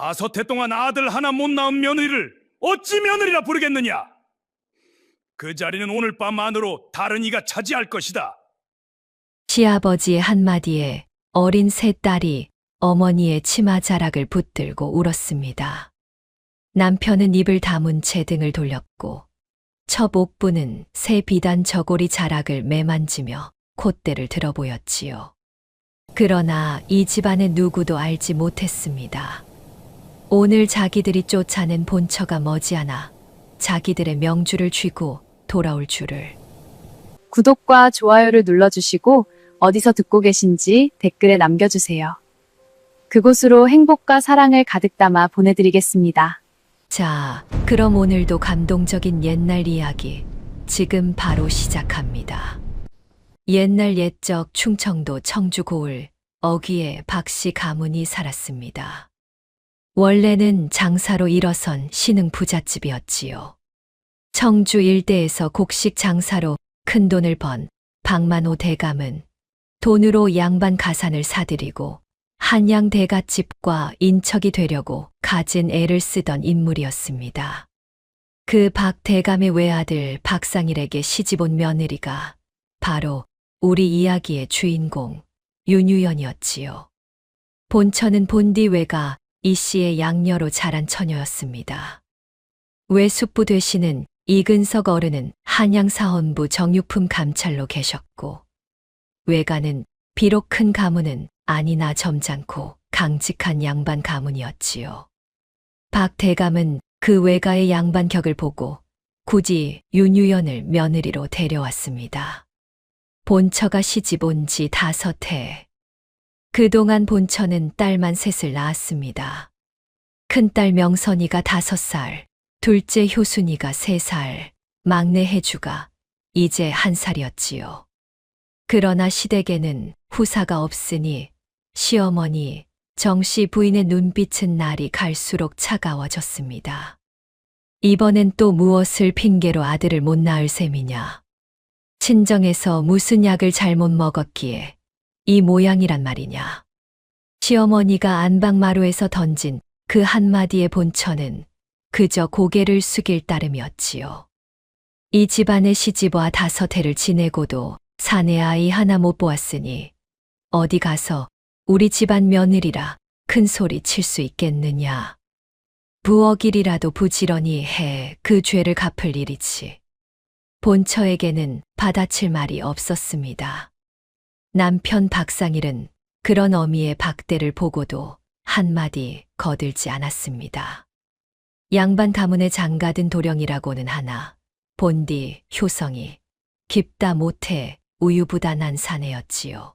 5해 동안 아들 하나 못 낳은 며느리를 어찌 며느리라 부르겠느냐? 그 자리는 오늘 밤 안으로 다른 이가 차지할 것이다. 시아버지의 한마디에 어린 세 딸이 어머니의 치마자락을 붙들고 울었습니다. 남편은 입을 다문 채 등을 돌렸고 첩 옥부는 새 비단 저고리 자락을 매만지며 콧대를 들어보였지요. 그러나 이 집안의 누구도 알지 못했습니다. 오늘 자기들이 쫓아낸 본처가 머지않아 자기들의 명주를 쥐고 돌아올 줄을. 구독과 좋아요를 눌러주시고 어디서 듣고 계신지 댓글에 남겨주세요. 그곳으로 행복과 사랑을 가득 담아 보내드리겠습니다. 자, 그럼 오늘도 감동적인 옛날 이야기 지금 바로 시작합니다. 옛날 옛적 충청도 청주 고을 어귀에 박씨 가문이 살았습니다. 원래는 장사로 일어선 신흥 부잣집이었지요. 청주 일대에서 곡식 장사로 큰 돈을 번 박만호 대감은 돈으로 양반 가산을 사들이고 한양 대갓집과 인척이 되려고 가진 애를 쓰던 인물이었습니다. 그 박 대감의 외아들 박상일에게 시집온 며느리가 바로 우리 이야기의 주인공 윤유연이었지요. 본처는 본디 외가 이 씨의 양녀로 자란 처녀였습니다. 외숙부 되시는 이근석 어른은 한양사헌부 정육품 감찰로 계셨고 외가는 비록 큰 가문은 아니나 점잖고 강직한 양반 가문이었지요. 박 대감은 그 외가의 양반격을 보고 굳이 윤유연을 며느리로 데려왔습니다. 본처가 시집 온 지 5해. 그동안 본처는 딸만 셋을 낳았습니다. 큰딸 명선이가 5살, 둘째 효순이가 3살, 막내 혜주가 이제 1살이었지요. 그러나 시댁에는 후사가 없으니 시어머니 정씨 부인의 눈빛은 날이 갈수록 차가워졌습니다. 이번엔 또 무엇을 핑계로 아들을 못 낳을 셈이냐. 친정에서 무슨 약을 잘못 먹었기에 이 모양이란 말이냐. 시어머니가 안방마루에서 던진 그 한마디의 본처는 그저 고개를 숙일 따름이었지요. 이 집안의 시집와 5해를 지내고도 사내 아이 하나 못 보았으니 어디 가서 우리 집안 며느리라 큰 소리 칠 수 있겠느냐. 부엌 일이라도 부지런히 해 그 죄를 갚을 일이지. 본처에게는 받아칠 말이 없었습니다. 남편 박상일은 그런 어미의 박대를 보고도 한마디 거들지 않았습니다. 양반 가문의 장가든 도령이라고는 하나 본디 효성이 깊다 못해 우유부단한 사내였지요.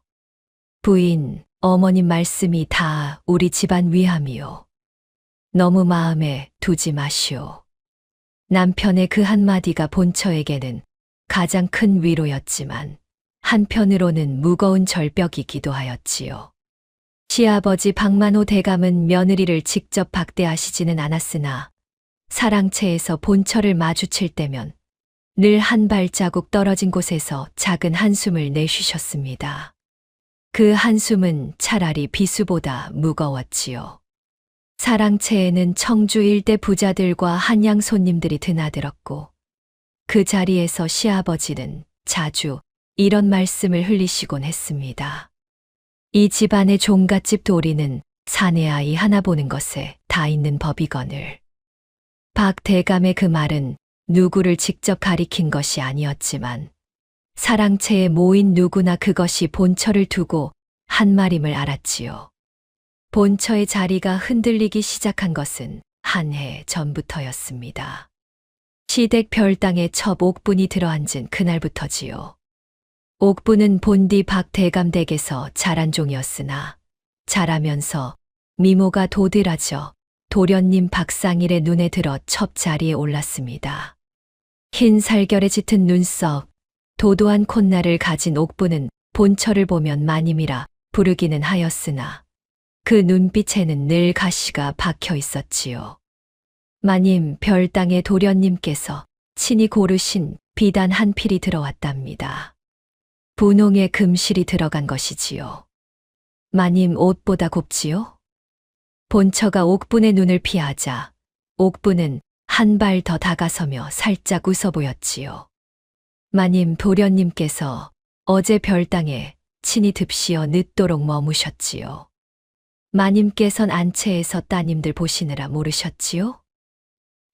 부인, 어머님 말씀이 다 우리 집안 위함이요. 너무 마음에 두지 마시오. 남편의 그 한마디가 본처에게는 가장 큰 위로였지만 한편으로는 무거운 절벽이기도 하였지요. 시아버지 박만호 대감은 며느리를 직접 박대하시지는 않았으나 사랑채에서 본처를 마주칠 때면 늘 한 발자국 떨어진 곳에서 작은 한숨을 내쉬셨습니다. 그 한숨은 차라리 비수보다 무거웠지요. 사랑채에는 청주 일대 부자들과 한양 손님들이 드나들었고 그 자리에서 시아버지는 자주 이런 말씀을 흘리시곤 했습니다. 이 집안의 종갓집 도리는 사내 아이 하나 보는 것에 다 있는 법이거늘. 박 대감의 그 말은 누구를 직접 가리킨 것이 아니었지만 사랑채에 모인 누구나 그것이 본처를 두고 한 말임을 알았지요. 본처의 자리가 흔들리기 시작한 것은 한 해 전부터였습니다. 시댁 별당에 첩 옥분이 들어앉은 그날부터지요. 옥분은 본디 박 대감 댁에서 자란 종이었으나 자라면서 미모가 도드라져 도련님 박상일의 눈에 들어 첩 자리에 올랐습니다. 흰 살결에 짙은 눈썹, 도도한 콧날을 가진 옥분은 본처를 보면 마님이라 부르기는 하였으나 그 눈빛에는 늘 가시가 박혀 있었지요. 마님 별당의 도련님께서 친히 고르신 비단 한 필이 들어왔답니다. 분홍의 금실이 들어간 것이지요. 마님 옷보다 곱지요? 본처가 옥분의 눈을 피하자 옥분은 한 발 더 다가서며 살짝 웃어 보였지요. 마님 도련님께서 어제 별당에 친히 듭시어 늦도록 머무셨지요. 마님께선 안채에서 따님들 보시느라 모르셨지요?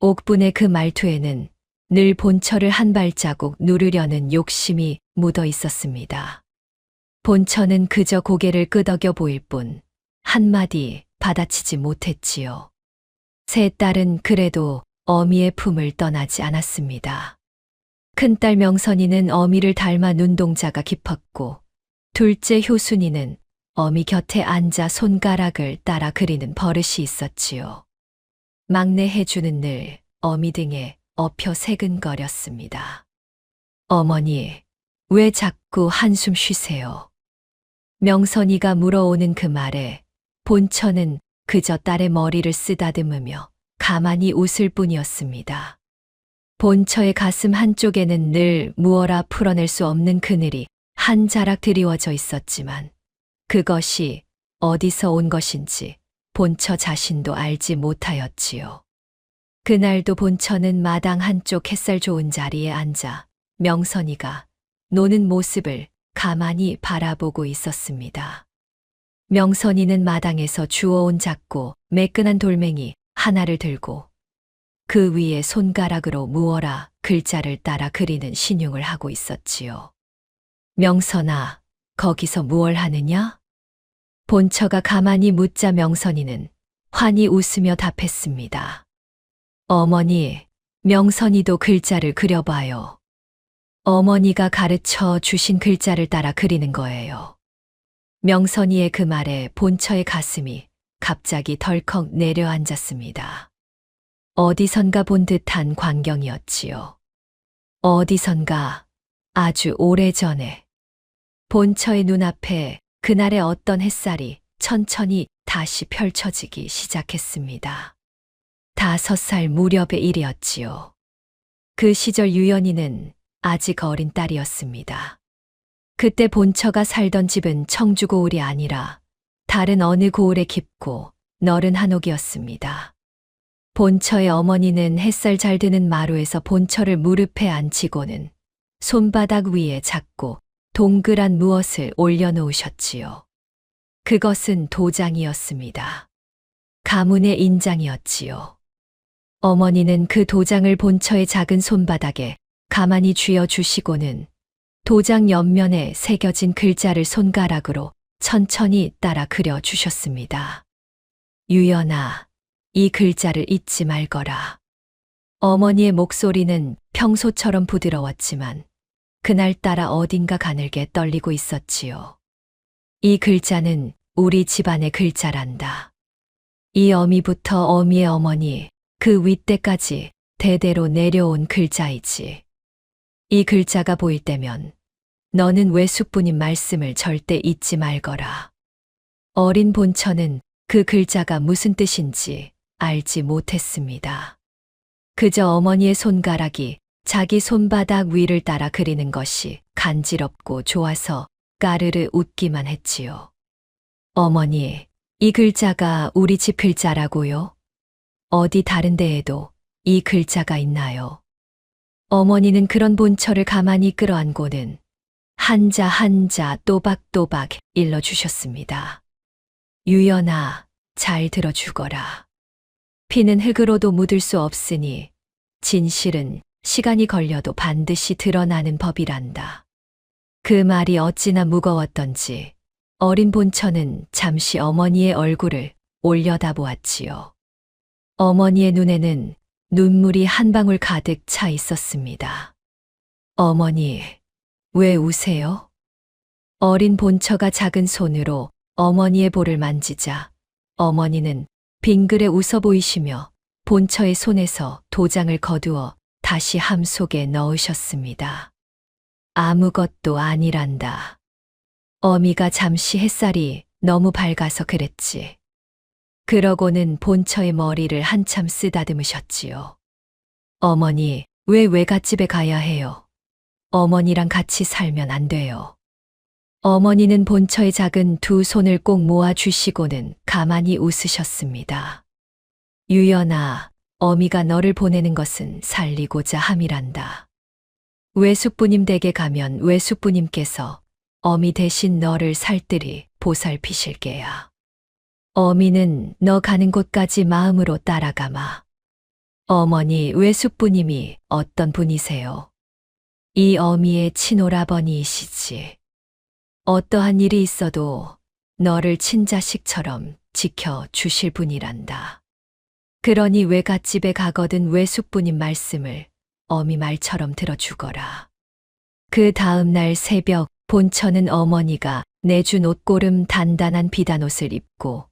옥분의 그 말투에는 늘 본처를 한 발자국 누르려는 욕심이 묻어 있었습니다. 본처는 그저 고개를 끄덕여 보일 뿐 한마디 받아치지 못했지요. 세 딸은 그래도 어미의 품을 떠나지 않았습니다. 큰딸 명선이는 어미를 닮아 눈동자가 깊었고 둘째 효순이는 어미 곁에 앉아 손가락을 따라 그리는 버릇이 있었지요. 막내 혜주는 늘 어미 등에 엎여 새근거렸습니다. 어머니, 왜 자꾸 한숨 쉬세요? 명선이가 물어오는 그 말에 본처는 그저 딸의 머리를 쓰다듬으며 가만히 웃을 뿐이었습니다. 본처의 가슴 한쪽에는 늘 무어라 풀어낼 수 없는 그늘이 한 자락 드리워져 있었지만 그것이 어디서 온 것인지 본처 자신도 알지 못하였지요. 그날도 본처는 마당 한쪽 햇살 좋은 자리에 앉아 명선이가 노는 모습을 가만히 바라보고 있었습니다. 명선이는 마당에서 주워온 작고 매끈한 돌멩이 하나를 들고 그 위에 손가락으로 무어라 글자를 따라 그리는 신용을 하고 있었지요. 명선아, 거기서 무얼 하느냐? 본처가 가만히 묻자 명선이는 환히 웃으며 답했습니다. 어머니, 명선이도 글자를 그려봐요. 어머니가 가르쳐 주신 글자를 따라 그리는 거예요. 명선이의 그 말에 본처의 가슴이 갑자기 덜컥 내려앉았습니다. 어디선가 본 듯한 광경이었지요. 어디선가 아주 오래전에 본처의 눈앞에 그날의 어떤 햇살이 천천히 다시 펼쳐지기 시작했습니다. 5살 무렵의 일이었지요. 그 시절 유연이는 아직 어린 딸이었습니다. 그때 본처가 살던 집은 청주 고을이 아니라 다른 어느 고을의 깊고 너른 한옥이었습니다. 본처의 어머니는 햇살 잘 드는 마루에서 본처를 무릎에 앉히고는 손바닥 위에 작고 동그란 무엇을 올려놓으셨지요. 그것은 도장이었습니다. 가문의 인장이었지요. 어머니는 그 도장을 본처의 작은 손바닥에 가만히 쥐어주시고는 도장 옆면에 새겨진 글자를 손가락으로 천천히 따라 그려주셨습니다. 유연아, 이 글자를 잊지 말거라. 어머니의 목소리는 평소처럼 부드러웠지만 그날따라 어딘가 가늘게 떨리고 있었지요. 이 글자는 우리 집안의 글자란다. 이 어미부터 어미의 어머니, 그 윗대까지 대대로 내려온 글자이지. 이 글자가 보일 때면 너는 외숙부님 말씀을 절대 잊지 말거라. 어린 본처는 그 글자가 무슨 뜻인지 알지 못했습니다. 그저 어머니의 손가락이 자기 손바닥 위를 따라 그리는 것이 간지럽고 좋아서 까르르 웃기만 했지요. 어머니, 이 글자가 우리 집 글자라고요? 어디 다른 데에도 이 글자가 있나요? 어머니는 그런 본처를 가만히 끌어안고는 한자 한자 또박또박 일러주셨습니다. 유연아, 잘 들어주거라. 피는 흙으로도 묻을 수 없으니 진실은 시간이 걸려도 반드시 드러나는 법이란다. 그 말이 어찌나 무거웠던지 어린 본처는 잠시 어머니의 얼굴을 올려다보았지요. 어머니의 눈에는 눈물이 한 방울 가득 차 있었습니다. 어머니, 왜 우세요? 어린 본처가 작은 손으로 어머니의 볼을 만지자 어머니는 빙그레 웃어 보이시며 본처의 손에서 도장을 거두어 다시 함 속에 넣으셨습니다. 아무것도 아니란다. 어미가 잠시 햇살이 너무 밝아서 그랬지. 그러고는 본처의 머리를 한참 쓰다듬으셨지요. 어머니, 왜 외갓집에 가야 해요? 어머니랑 같이 살면 안 돼요. 어머니는 본처의 작은 두 손을 꼭 모아 주시고는 가만히 웃으셨습니다. 유연아, 어미가 너를 보내는 것은 살리고자 함이란다. 외숙부님 댁에 가면 외숙부님께서 어미 대신 너를 살뜰히 보살피실 게야. 어미는 너 가는 곳까지 마음으로 따라가마. 어머니, 외숙부님이 어떤 분이세요? 이 어미의 친오라버니이시지. 어떠한 일이 있어도 너를 친자식처럼 지켜주실 분이란다. 그러니 외갓집에 가거든 외숙부님 말씀을 어미 말처럼 들어주거라. 그 다음 날 새벽 본처는 어머니가 내준 옷고름 단단한 비단옷을 입고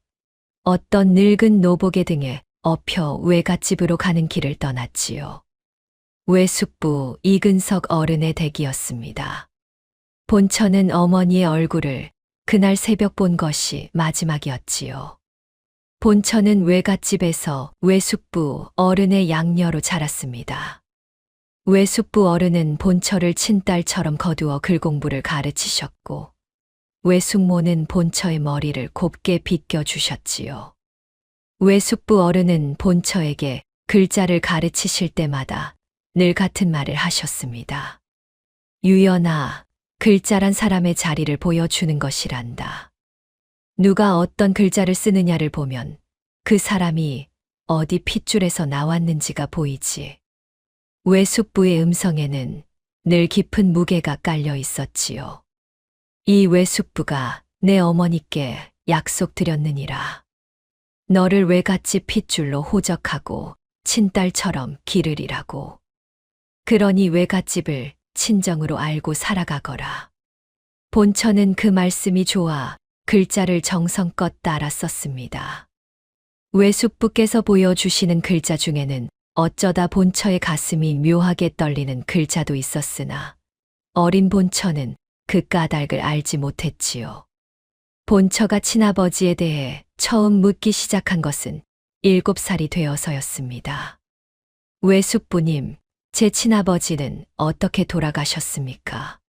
어떤 늙은 노복의 등에 업혀 외갓집으로 가는 길을 떠났지요. 외숙부 이근석 어른의 댁이었습니다. 본처는 어머니의 얼굴을 그날 새벽 본 것이 마지막이었지요. 본처는 외갓집에서 외숙부 어른의 양녀로 자랐습니다. 외숙부 어른은 본처를 친딸처럼 거두어 글공부를 가르치셨고 외숙모는 본처의 머리를 곱게 빗겨주셨지요. 외숙부 어른은 본처에게 글자를 가르치실 때마다 늘 같은 말을 하셨습니다. 유연아, 글자란 사람의 자리를 보여주는 것이란다. 누가 어떤 글자를 쓰느냐를 보면 그 사람이 어디 핏줄에서 나왔는지가 보이지. 외숙부의 음성에는 늘 깊은 무게가 깔려 있었지요. 이 외숙부가 내 어머니께 약속드렸느니라. 너를 외갓집 핏줄로 호적하고 친딸처럼 기르리라고. 그러니 외갓집을 친정으로 알고 살아가거라. 본처는 그 말씀이 좋아 글자를 정성껏 따라 썼습니다. 외숙부께서 보여주시는 글자 중에는 어쩌다 본처의 가슴이 묘하게 떨리는 글자도 있었으나 어린 본처는 그 까닭을 알지 못했지요. 본처가 친아버지에 대해 처음 묻기 시작한 것은 7살이 되어서였습니다. 외숙부님, 제 친아버지는 어떻게 돌아가셨습니까?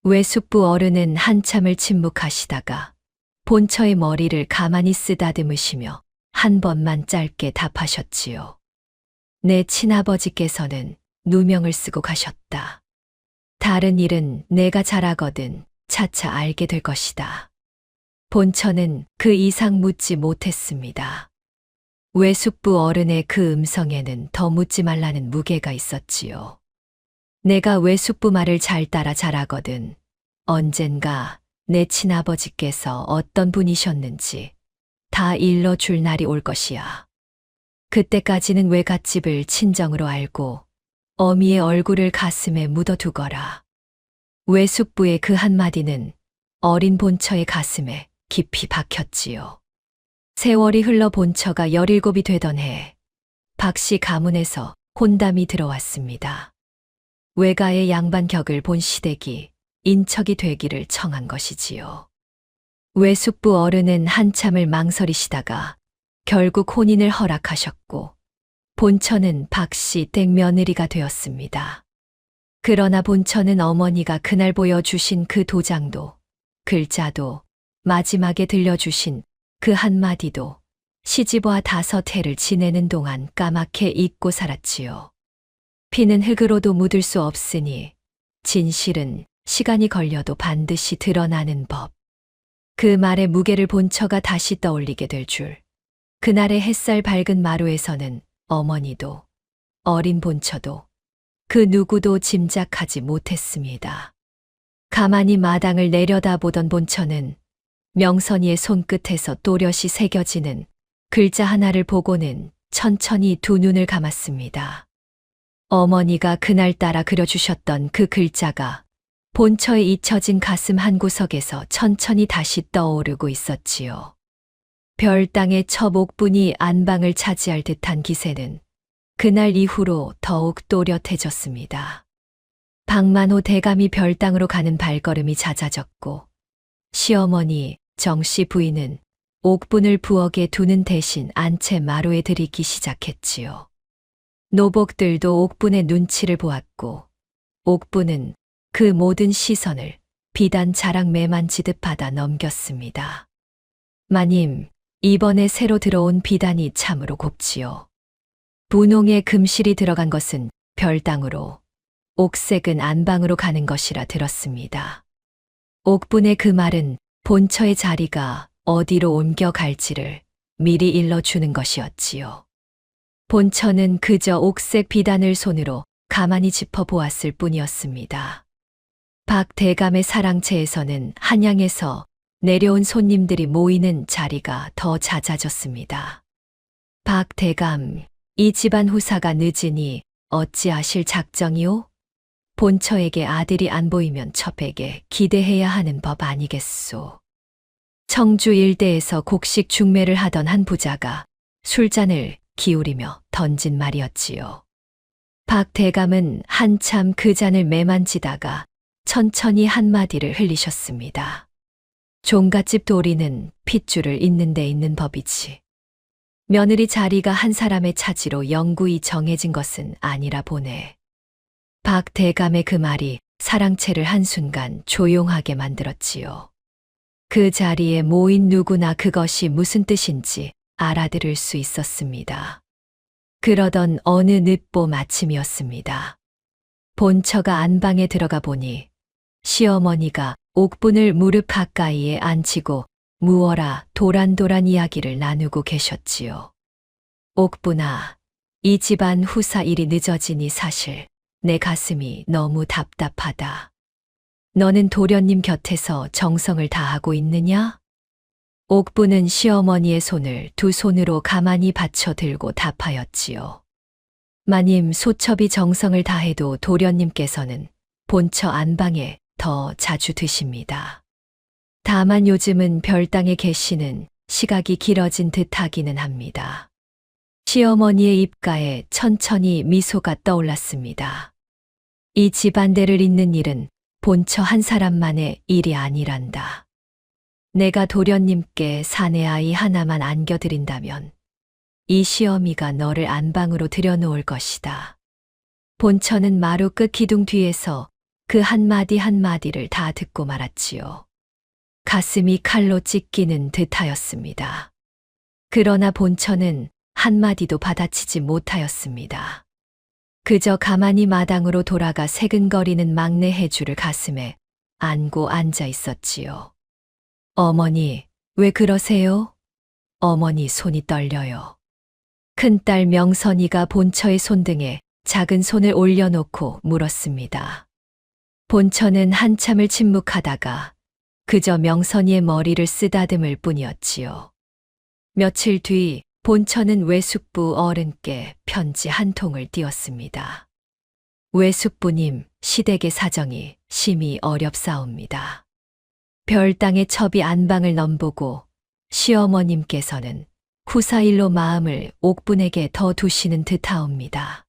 외숙부 어른은 한참을 침묵하시다가 본처의 머리를 가만히 쓰다듬으시며 한 번만 짧게 답하셨지요. 내 친아버지께서는 누명을 쓰고 가셨다. 다른 일은 내가 잘하거든 차차 알게 될 것이다. 본처는 그 이상 묻지 못했습니다. 외숙부 어른의 그 음성에는 더 묻지 말라는 무게가 있었지요. 내가 외숙부 말을 잘 따라 잘하거든 언젠가 내 친아버지께서 어떤 분이셨는지 다 일러줄 날이 올 것이야. 그때까지는 외갓집을 친정으로 알고 어미의 얼굴을 가슴에 묻어두거라. 외숙부의 그 한마디는 어린 본처의 가슴에 깊이 박혔지요. 세월이 흘러 본처가 17이 되던 해, 박씨 가문에서 혼담이 들어왔습니다. 외가의 양반격을 본 시댁이 인척이 되기를 청한 것이지요. 외숙부 어른은 한참을 망설이시다가 결국 혼인을 허락하셨고 본처는 박씨 댁 며느리가 되었습니다. 그러나 본처는 어머니가 그날 보여주신 그 도장도 글자도 마지막에 들려주신 그 한마디도 시집와 5해를 지내는 동안 까맣게 잊고 살았지요. 피는 흙으로도 묻을 수 없으니 진실은 시간이 걸려도 반드시 드러나는 법. 그 말의 무게를 본처가 다시 떠올리게 될 줄. 그날의 햇살 밝은 마루에서는 어머니도 어린 본처도 그 누구도 짐작하지 못했습니다. 가만히 마당을 내려다보던 본처는 명선이의 손끝에서 또렷이 새겨지는 글자 하나를 보고는 천천히 두 눈을 감았습니다. 어머니가 그날따라 그려주셨던 그 글자가 본처의 잊혀진 가슴 한구석에서 천천히 다시 떠오르고 있었지요. 별땅의 첫 옥분이 안방을 차지할 듯한 기세는 그날 이후로 더욱 또렷해졌습니다. 박만호 대감이 별땅으로 가는 발걸음이 잦아졌고 시어머니 정씨 부인은 옥분을 부엌에 두는 대신 안채 마루에 들이기 시작했지요. 노복들도 옥분의 눈치를 보았고 옥분은 그 모든 시선을 비단 자락 매만지듯 받아 넘겼습니다. 마님, 이번에 새로 들어온 비단이 참으로 곱지요. 분홍의 금실이 들어간 것은 별당으로, 옥색은 안방으로 가는 것이라 들었습니다. 옥분의 그 말은 본처의 자리가 어디로 옮겨갈지를 미리 일러주는 것이었지요. 본처는 그저 옥색 비단을 손으로 가만히 짚어보았을 뿐이었습니다. 박 대감의 사랑채에서는 한양에서 내려온 손님들이 모이는 자리가 더 잦아졌습니다. 박 대감, 이 집안 후사가 늦으니 어찌하실 작정이오? 본처에게 아들이 안 보이면 첩에게 기대해야 하는 법 아니겠소. 청주 일대에서 곡식 중매를 하던 한 부자가 술잔을 기울이며 던진 말이었지요. 박 대감은 한참 그 잔을 매만지다가 천천히 한마디를 흘리셨습니다. 종갓집 도리는 핏줄을 잇는 데 있는 법이지. 며느리 자리가 한 사람의 차지로 영구히 정해진 것은 아니라 보네. 박 대감의 그 말이 사랑채를 한순간 조용하게 만들었지요. 그 자리에 모인 누구나 그것이 무슨 뜻인지 알아들을 수 있었습니다. 그러던 어느 늦봄 아침이었습니다. 본처가 안방에 들어가 보니 시어머니가 옥분을 무릎 가까이에 앉히고 무어라 도란도란 이야기를 나누고 계셨지요. 옥분아, 이 집안 후사 일이 늦어지니 사실 내 가슴이 너무 답답하다. 너는 도련님 곁에서 정성을 다하고 있느냐? 옥분은 시어머니의 손을 두 손으로 가만히 받쳐 들고 답하였지요. 마님, 소첩이 정성을 다해도 도련님께서는 본처 안방에 더 자주 드십니다. 다만 요즘은 별당에 계시는 시각이 길어진 듯하기는 합니다. 시어머니의 입가에 천천히 미소가 떠올랐습니다. 이 집안대를 잇는 일은 본처 한 사람만의 일이 아니란다. 내가 도련님께 사내 아이 하나만 안겨드린다면 이 시어미가 너를 안방으로 들여놓을 것이다. 본처는 마루 끝 기둥 뒤에서 그 한마디 한마디를 다 듣고 말았지요. 가슴이 칼로 찢기는 듯하였습니다. 그러나 본처는 한마디도 받아치지 못하였습니다. 그저 가만히 마당으로 돌아가 새근거리는 막내 해주를 가슴에 안고 앉아 있었지요. 어머니, 왜 그러세요? 어머니 손이 떨려요. 큰딸 명선이가 본처의 손등에 작은 손을 올려놓고 물었습니다. 본처는 한참을 침묵하다가 그저 명선이의 머리를 쓰다듬을 뿐이었지요. 며칠 뒤 본처는 외숙부 어른께 편지 한 통을 띄웠습니다. 외숙부님, 시댁의 사정이 심히 어렵사옵니다. 별당의 첩이 안방을 넘보고 시어머님께서는 후사일로 마음을 옥분에게 더 두시는 듯하옵니다.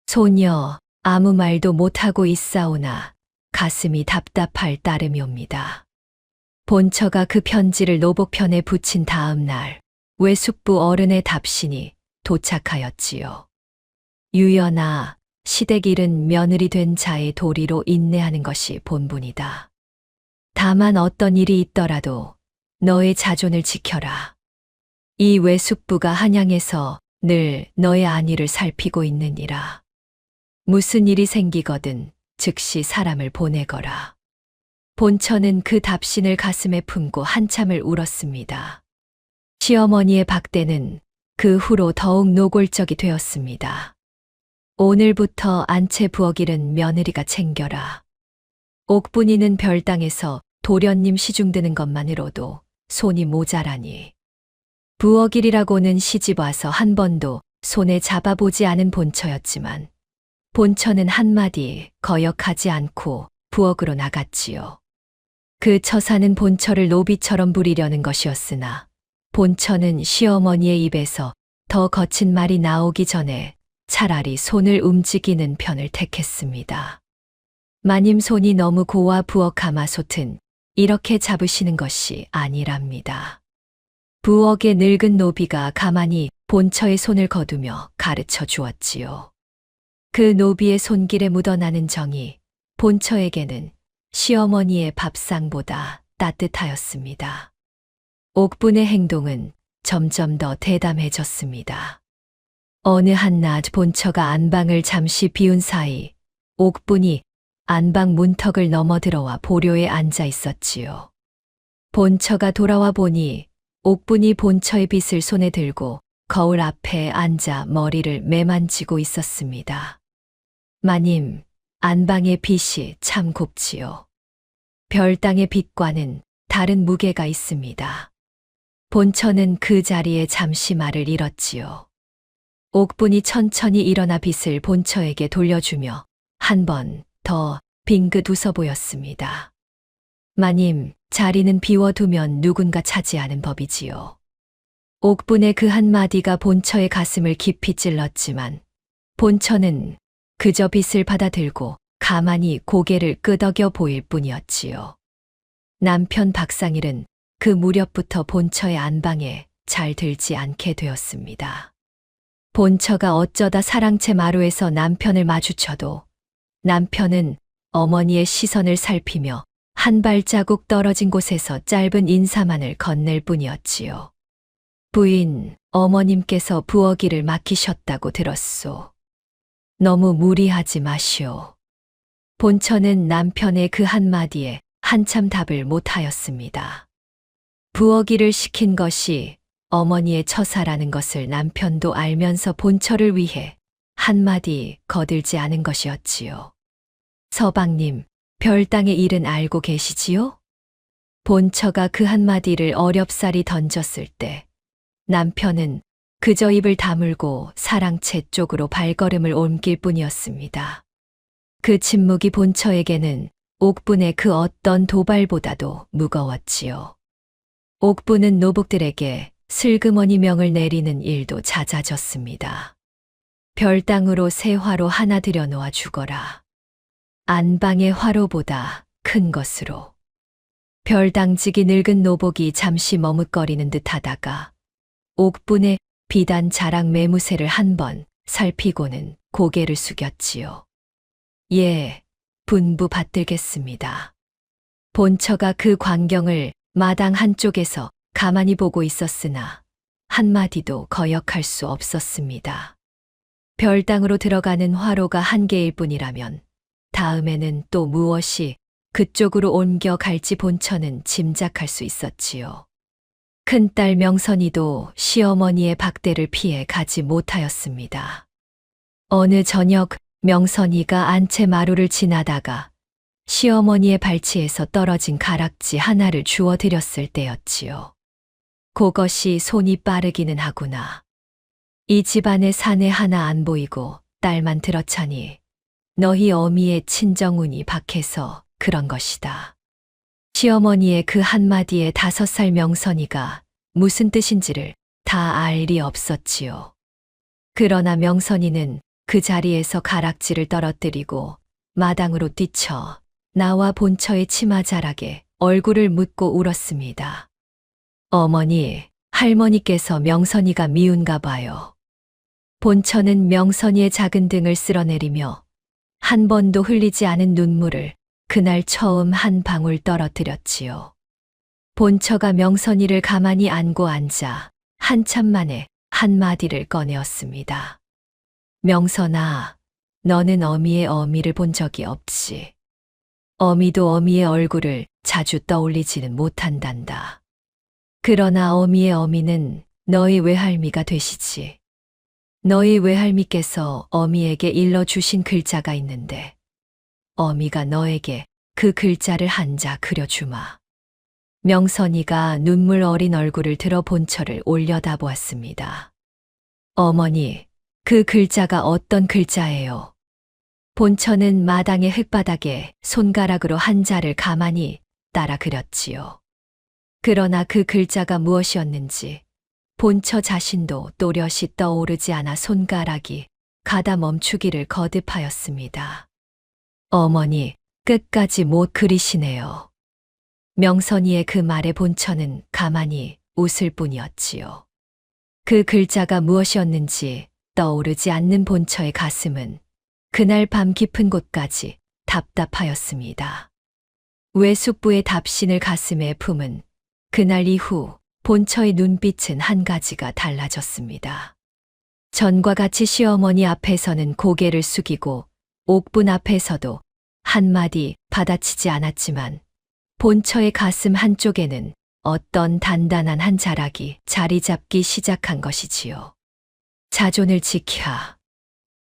소녀, 아무 말도 못하고 있사오나 가슴이 답답할 따름이옵니다. 본처가 그 편지를 노복편에 붙인 다음 날 외숙부 어른의 답신이 도착하였지요. 유연아, 시댁 일은 며느리 된 자의 도리로 인내하는 것이 본분이다. 다만 어떤 일이 있더라도 너의 자존을 지켜라. 이 외숙부가 한양에서 늘 너의 안위를 살피고 있느니라. 무슨 일이 생기거든 즉시 사람을 보내거라. 본처는 그 답신을 가슴에 품고 한참을 울었습니다. 시어머니의 박대는 그 후로 더욱 노골적이 되었습니다. 오늘부터 안채 부엌일은 며느리가 챙겨라. 옥분이는 별당에서 도련님 시중 드는 것만으로도 손이 모자라니. 부엌일이라고는 시집 와서 한 번도 손에 잡아보지 않은 본처였지만 본처는 한마디 거역하지 않고 부엌으로 나갔지요. 그 처사는 본처를 노비처럼 부리려는 것이었으나 본처는 시어머니의 입에서 더 거친 말이 나오기 전에 차라리 손을 움직이는 편을 택했습니다. 마님 손이 너무 고와 부엌 가마솥은 이렇게 잡으시는 것이 아니랍니다. 부엌의 늙은 노비가 가만히 본처의 손을 거두며 가르쳐 주었지요. 그 노비의 손길에 묻어나는 정이 본처에게는 시어머니의 밥상보다 따뜻하였습니다. 옥분의 행동은 점점 더 대담해졌습니다. 어느 한낮 본처가 안방을 잠시 비운 사이 옥분이 안방 문턱을 넘어 들어와 보료에 앉아 있었지요. 본처가 돌아와 보니 옥분이 본처의 빗을 손에 들고 거울 앞에 앉아 머리를 매만지고 있었습니다. 마님, 안방의 빛이 참 곱지요. 별당의 빛과는 다른 무게가 있습니다. 본처는 그 자리에 잠시 말을 잃었지요. 옥분이 천천히 일어나 빗을 본처에게 돌려주며 한 번 더 빙긋 웃어 보였습니다. 마님, 자리는 비워두면 누군가 차지하는 법이지요. 옥분의 그 한마디가 본처의 가슴을 깊이 찔렀지만 본처는 그저 빗을 받아들고 가만히 고개를 끄덕여 보일 뿐이었지요. 남편 박상일은 그 무렵부터 본처의 안방에 잘 들지 않게 되었습니다. 본처가 어쩌다 사랑채 마루에서 남편을 마주쳐도 남편은 어머니의 시선을 살피며 한 발자국 떨어진 곳에서 짧은 인사만을 건넬 뿐이었지요. 부인, 어머님께서 부엌일을 맡기셨다고 들었소. 너무 무리하지 마시오. 본처는 남편의 그 한마디에 한참 답을 못하였습니다. 부엌일을 시킨 것이 어머니의 처사라는 것을 남편도 알면서 본처를 위해 한마디 거들지 않은 것이었지요. 서방님, 별당의 일은 알고 계시지요? 본처가 그 한마디를 어렵사리 던졌을 때 남편은 그저 입을 다물고 사랑채 쪽으로 발걸음을 옮길 뿐이었습니다. 그 침묵이 본처에게는 옥분의 그 어떤 도발보다도 무거웠지요. 옥분은 노복들에게 슬그머니 명을 내리는 일도 잦아졌습니다. 별당으로 새 화로 하나 들여놓아 주거라. 안방의 화로보다 큰 것으로. 별당직이 늙은 노복이 잠시 머뭇거리는 듯 하다가 옥분의 비단 자락 매무새를 한 번 살피고는 고개를 숙였지요. 예, 분부 받들겠습니다. 본처가 그 광경을 마당 한쪽에서 가만히 보고 있었으나 한마디도 거역할 수 없었습니다. 별당으로 들어가는 화로가 한 개일 뿐이라면 다음에는 또 무엇이 그쪽으로 옮겨갈지 본처는 짐작할 수 있었지요. 큰딸 명선이도 시어머니의 박대를 피해 가지 못하였습니다. 어느 저녁 명선이가 안채 마루를 지나다가 시어머니의 발치에서 떨어진 가락지 하나를 주워 드렸을 때였지요. 그것이 손이 빠르기는 하구나. 이 집안에 사내 하나 안 보이고 딸만 들어차니 너희 어미의 친정운이 박해서 그런 것이다. 시어머니의 그 한마디에 5살 명선이가 무슨 뜻인지를 다 알 리 없었지요. 그러나 명선이는 그 자리에서 가락지를 떨어뜨리고 마당으로 뛰쳐 나와 본처의 치마자락에 얼굴을 묻고 울었습니다. 어머니, 할머니께서 명선이가 미운가 봐요. 본처는 명선이의 작은 등을 쓸어내리며 한 번도 흘리지 않은 눈물을 그날 처음 한 방울 떨어뜨렸지요. 본처가 명선이를 가만히 안고 앉아 한참 만에 한마디를 꺼내었습니다. 명선아, 너는 어미의 어미를 본 적이 없지. 어미도 어미의 얼굴을 자주 떠올리지는 못한단다. 그러나 어미의 어미는 너희 외할미가 되시지. 너희 외할미께서 어미에게 일러주신 글자가 있는데 어미가 너에게 그 글자를 한자 그려주마. 명선이가 눈물 어린 얼굴을 들어 본처를 올려다보았습니다. 어머니, 그 글자가 어떤 글자예요? 본처는 마당의 흙바닥에 손가락으로 한자를 가만히 따라 그렸지요. 그러나 그 글자가 무엇이었는지 본처 자신도 또렷이 떠오르지 않아 손가락이 가다 멈추기를 거듭하였습니다. 어머니, 끝까지 못 그리시네요. 명선이의 그 말에 본처는 가만히 웃을 뿐이었지요. 그 글자가 무엇이었는지 떠오르지 않는 본처의 가슴은 그날 밤 깊은 곳까지 답답하였습니다. 외숙부의 답신을 가슴에 품은 그날 이후 본처의 눈빛은 한 가지가 달라졌습니다. 전과 같이 시어머니 앞에서는 고개를 숙이고 옥분 앞에서도 한마디 받아치지 않았지만 본처의 가슴 한쪽에는 어떤 단단한 한 자락이 자리 잡기 시작한 것이지요. 자존을 지키라.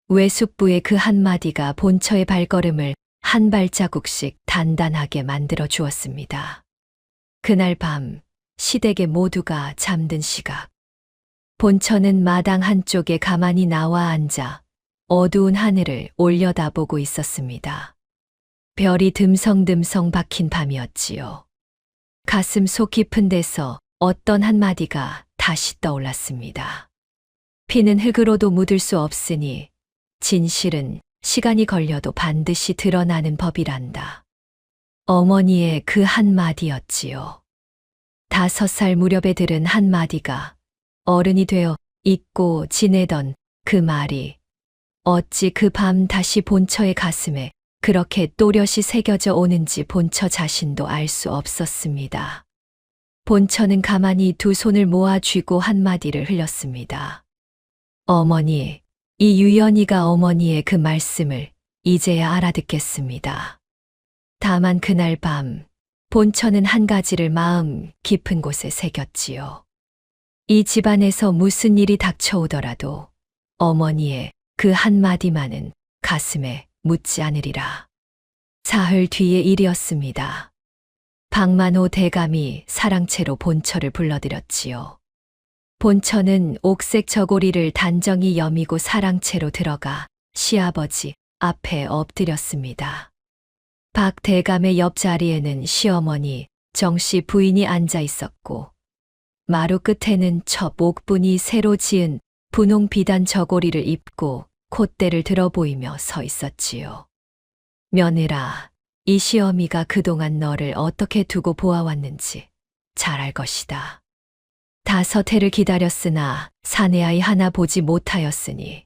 외숙부의 그 한마디가 본처의 발걸음을 한 발자국씩 단단하게 만들어 주었습니다. 그날 밤 시댁의 모두가 잠든 시각. 본처는 마당 한쪽에 가만히 나와 앉아 어두운 하늘을 올려다보고 있었습니다. 별이 듬성듬성 박힌 밤이었지요. 가슴 속 깊은 데서 어떤 한마디가 다시 떠올랐습니다. 피는 흙으로도 묻을 수 없으니 진실은 시간이 걸려도 반드시 드러나는 법이란다. 어머니의 그 한마디였지요. 5살 무렵에 들은 한마디가 어른이 되어 잊고 지내던 그 말이 어찌 그 밤 다시 본처의 가슴에 그렇게 또렷이 새겨져 오는지 본처 자신도 알 수 없었습니다. 본처는 가만히 두 손을 모아 쥐고 한마디를 흘렸습니다. 어머니, 이 유연이가 어머니의 그 말씀을 이제야 알아듣겠습니다. 다만 그날 밤 본처는 한 가지를 마음 깊은 곳에 새겼지요. 이 집안에서 무슨 일이 닥쳐오더라도 어머니의 그 한마디만은 가슴에 묻지 않으리라. 사흘 뒤의 일이었습니다. 박만호 대감이 사랑채로 본처를 불러들였지요. 본처는 옥색 저고리를 단정히 여미고 사랑채로 들어가 시아버지 앞에 엎드렸습니다. 박 대감의 옆자리에는 시어머니 정씨 부인이 앉아 있었고 마루 끝에는 첩 옥분이 새로 지은 분홍 비단 저고리를 입고 콧대를 들어 보이며 서 있었지요. 며느라, 이 시어미가 그동안 너를 어떻게 두고 보아왔는지 잘 알 것이다. 5해를 기다렸으나 사내 아이 하나 보지 못하였으니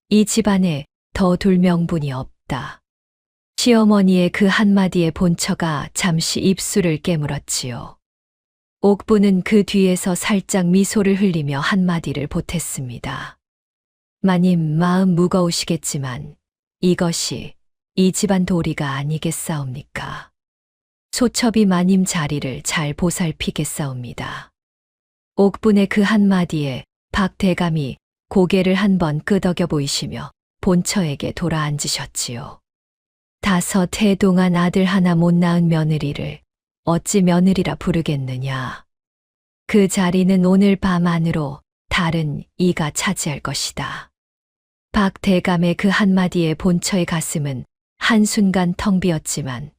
이 집안에 더 둘 명분이 없다. 시어머니의 그 한마디에 본처가 잠시 입술을 깨물었지요. 옥부는 그 뒤에서 살짝 미소를 흘리며 한마디를 보탰습니다. 마님 마음 무거우시겠지만 이것이 이 집안 도리가 아니겠사옵니까? 소첩이 마님 자리를 잘 보살피겠사옵니다. 옥분의 그 한마디에 박 대감이 고개를 한번 끄덕여 보이시며 본처에게 돌아앉으셨지요. 5해 동안 아들 하나 못 낳은 며느리를 어찌 며느리라 부르겠느냐. 그 자리는 오늘 밤 안으로 다른 이가 차지할 것이다. 박 대감의 그 한마디에 본처의 가슴은 한순간 텅 비었지만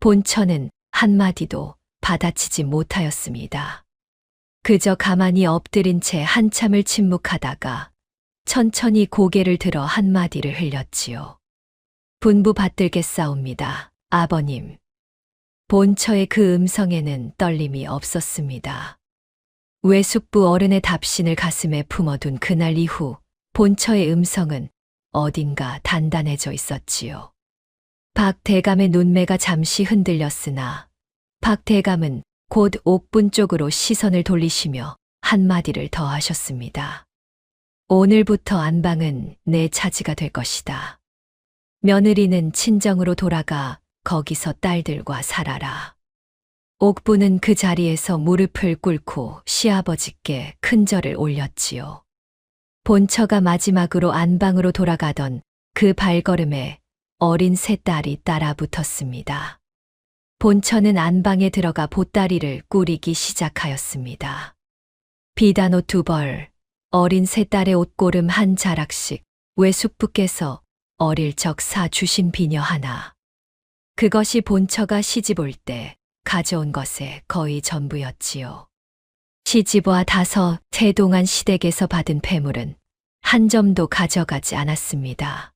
본처는 한마디도 받아치지 못하였습니다. 그저 가만히 엎드린 채 한참을 침묵하다가 천천히 고개를 들어 한마디를 흘렸지요. 분부 받들겠사옵니다, 아버님. 본처의 그 음성에는 떨림이 없었습니다. 외숙부 어른의 답신을 가슴에 품어둔 그날 이후 본처의 음성은 어딘가 단단해져 있었지요. 박 대감의 눈매가 잠시 흔들렸으나 박 대감은 곧 옥분 쪽으로 시선을 돌리시며 한마디를 더 하셨습니다. 오늘부터 안방은 내 차지가 될 것이다. 며느리는 친정으로 돌아가 거기서 딸들과 살아라. 옥부는 그 자리에서 무릎을 꿇고 시아버지께 큰 절을 올렸지요. 본처가 마지막으로 안방으로 돌아가던 그 발걸음에 어린 새 딸이 따라 붙었습니다. 본처는 안방에 들어가 보따리를 꾸리기 시작하였습니다. 비단옷 2벌, 어린 새 딸의 옷고름 한 자락씩 외숙부께서 어릴 적 사주신 비녀 하나. 그것이 본처가 시집 올 때 가져온 것의 거의 전부였지요. 시집와 5해 동안 시댁에서 받은 폐물은 한 점도 가져가지 않았습니다.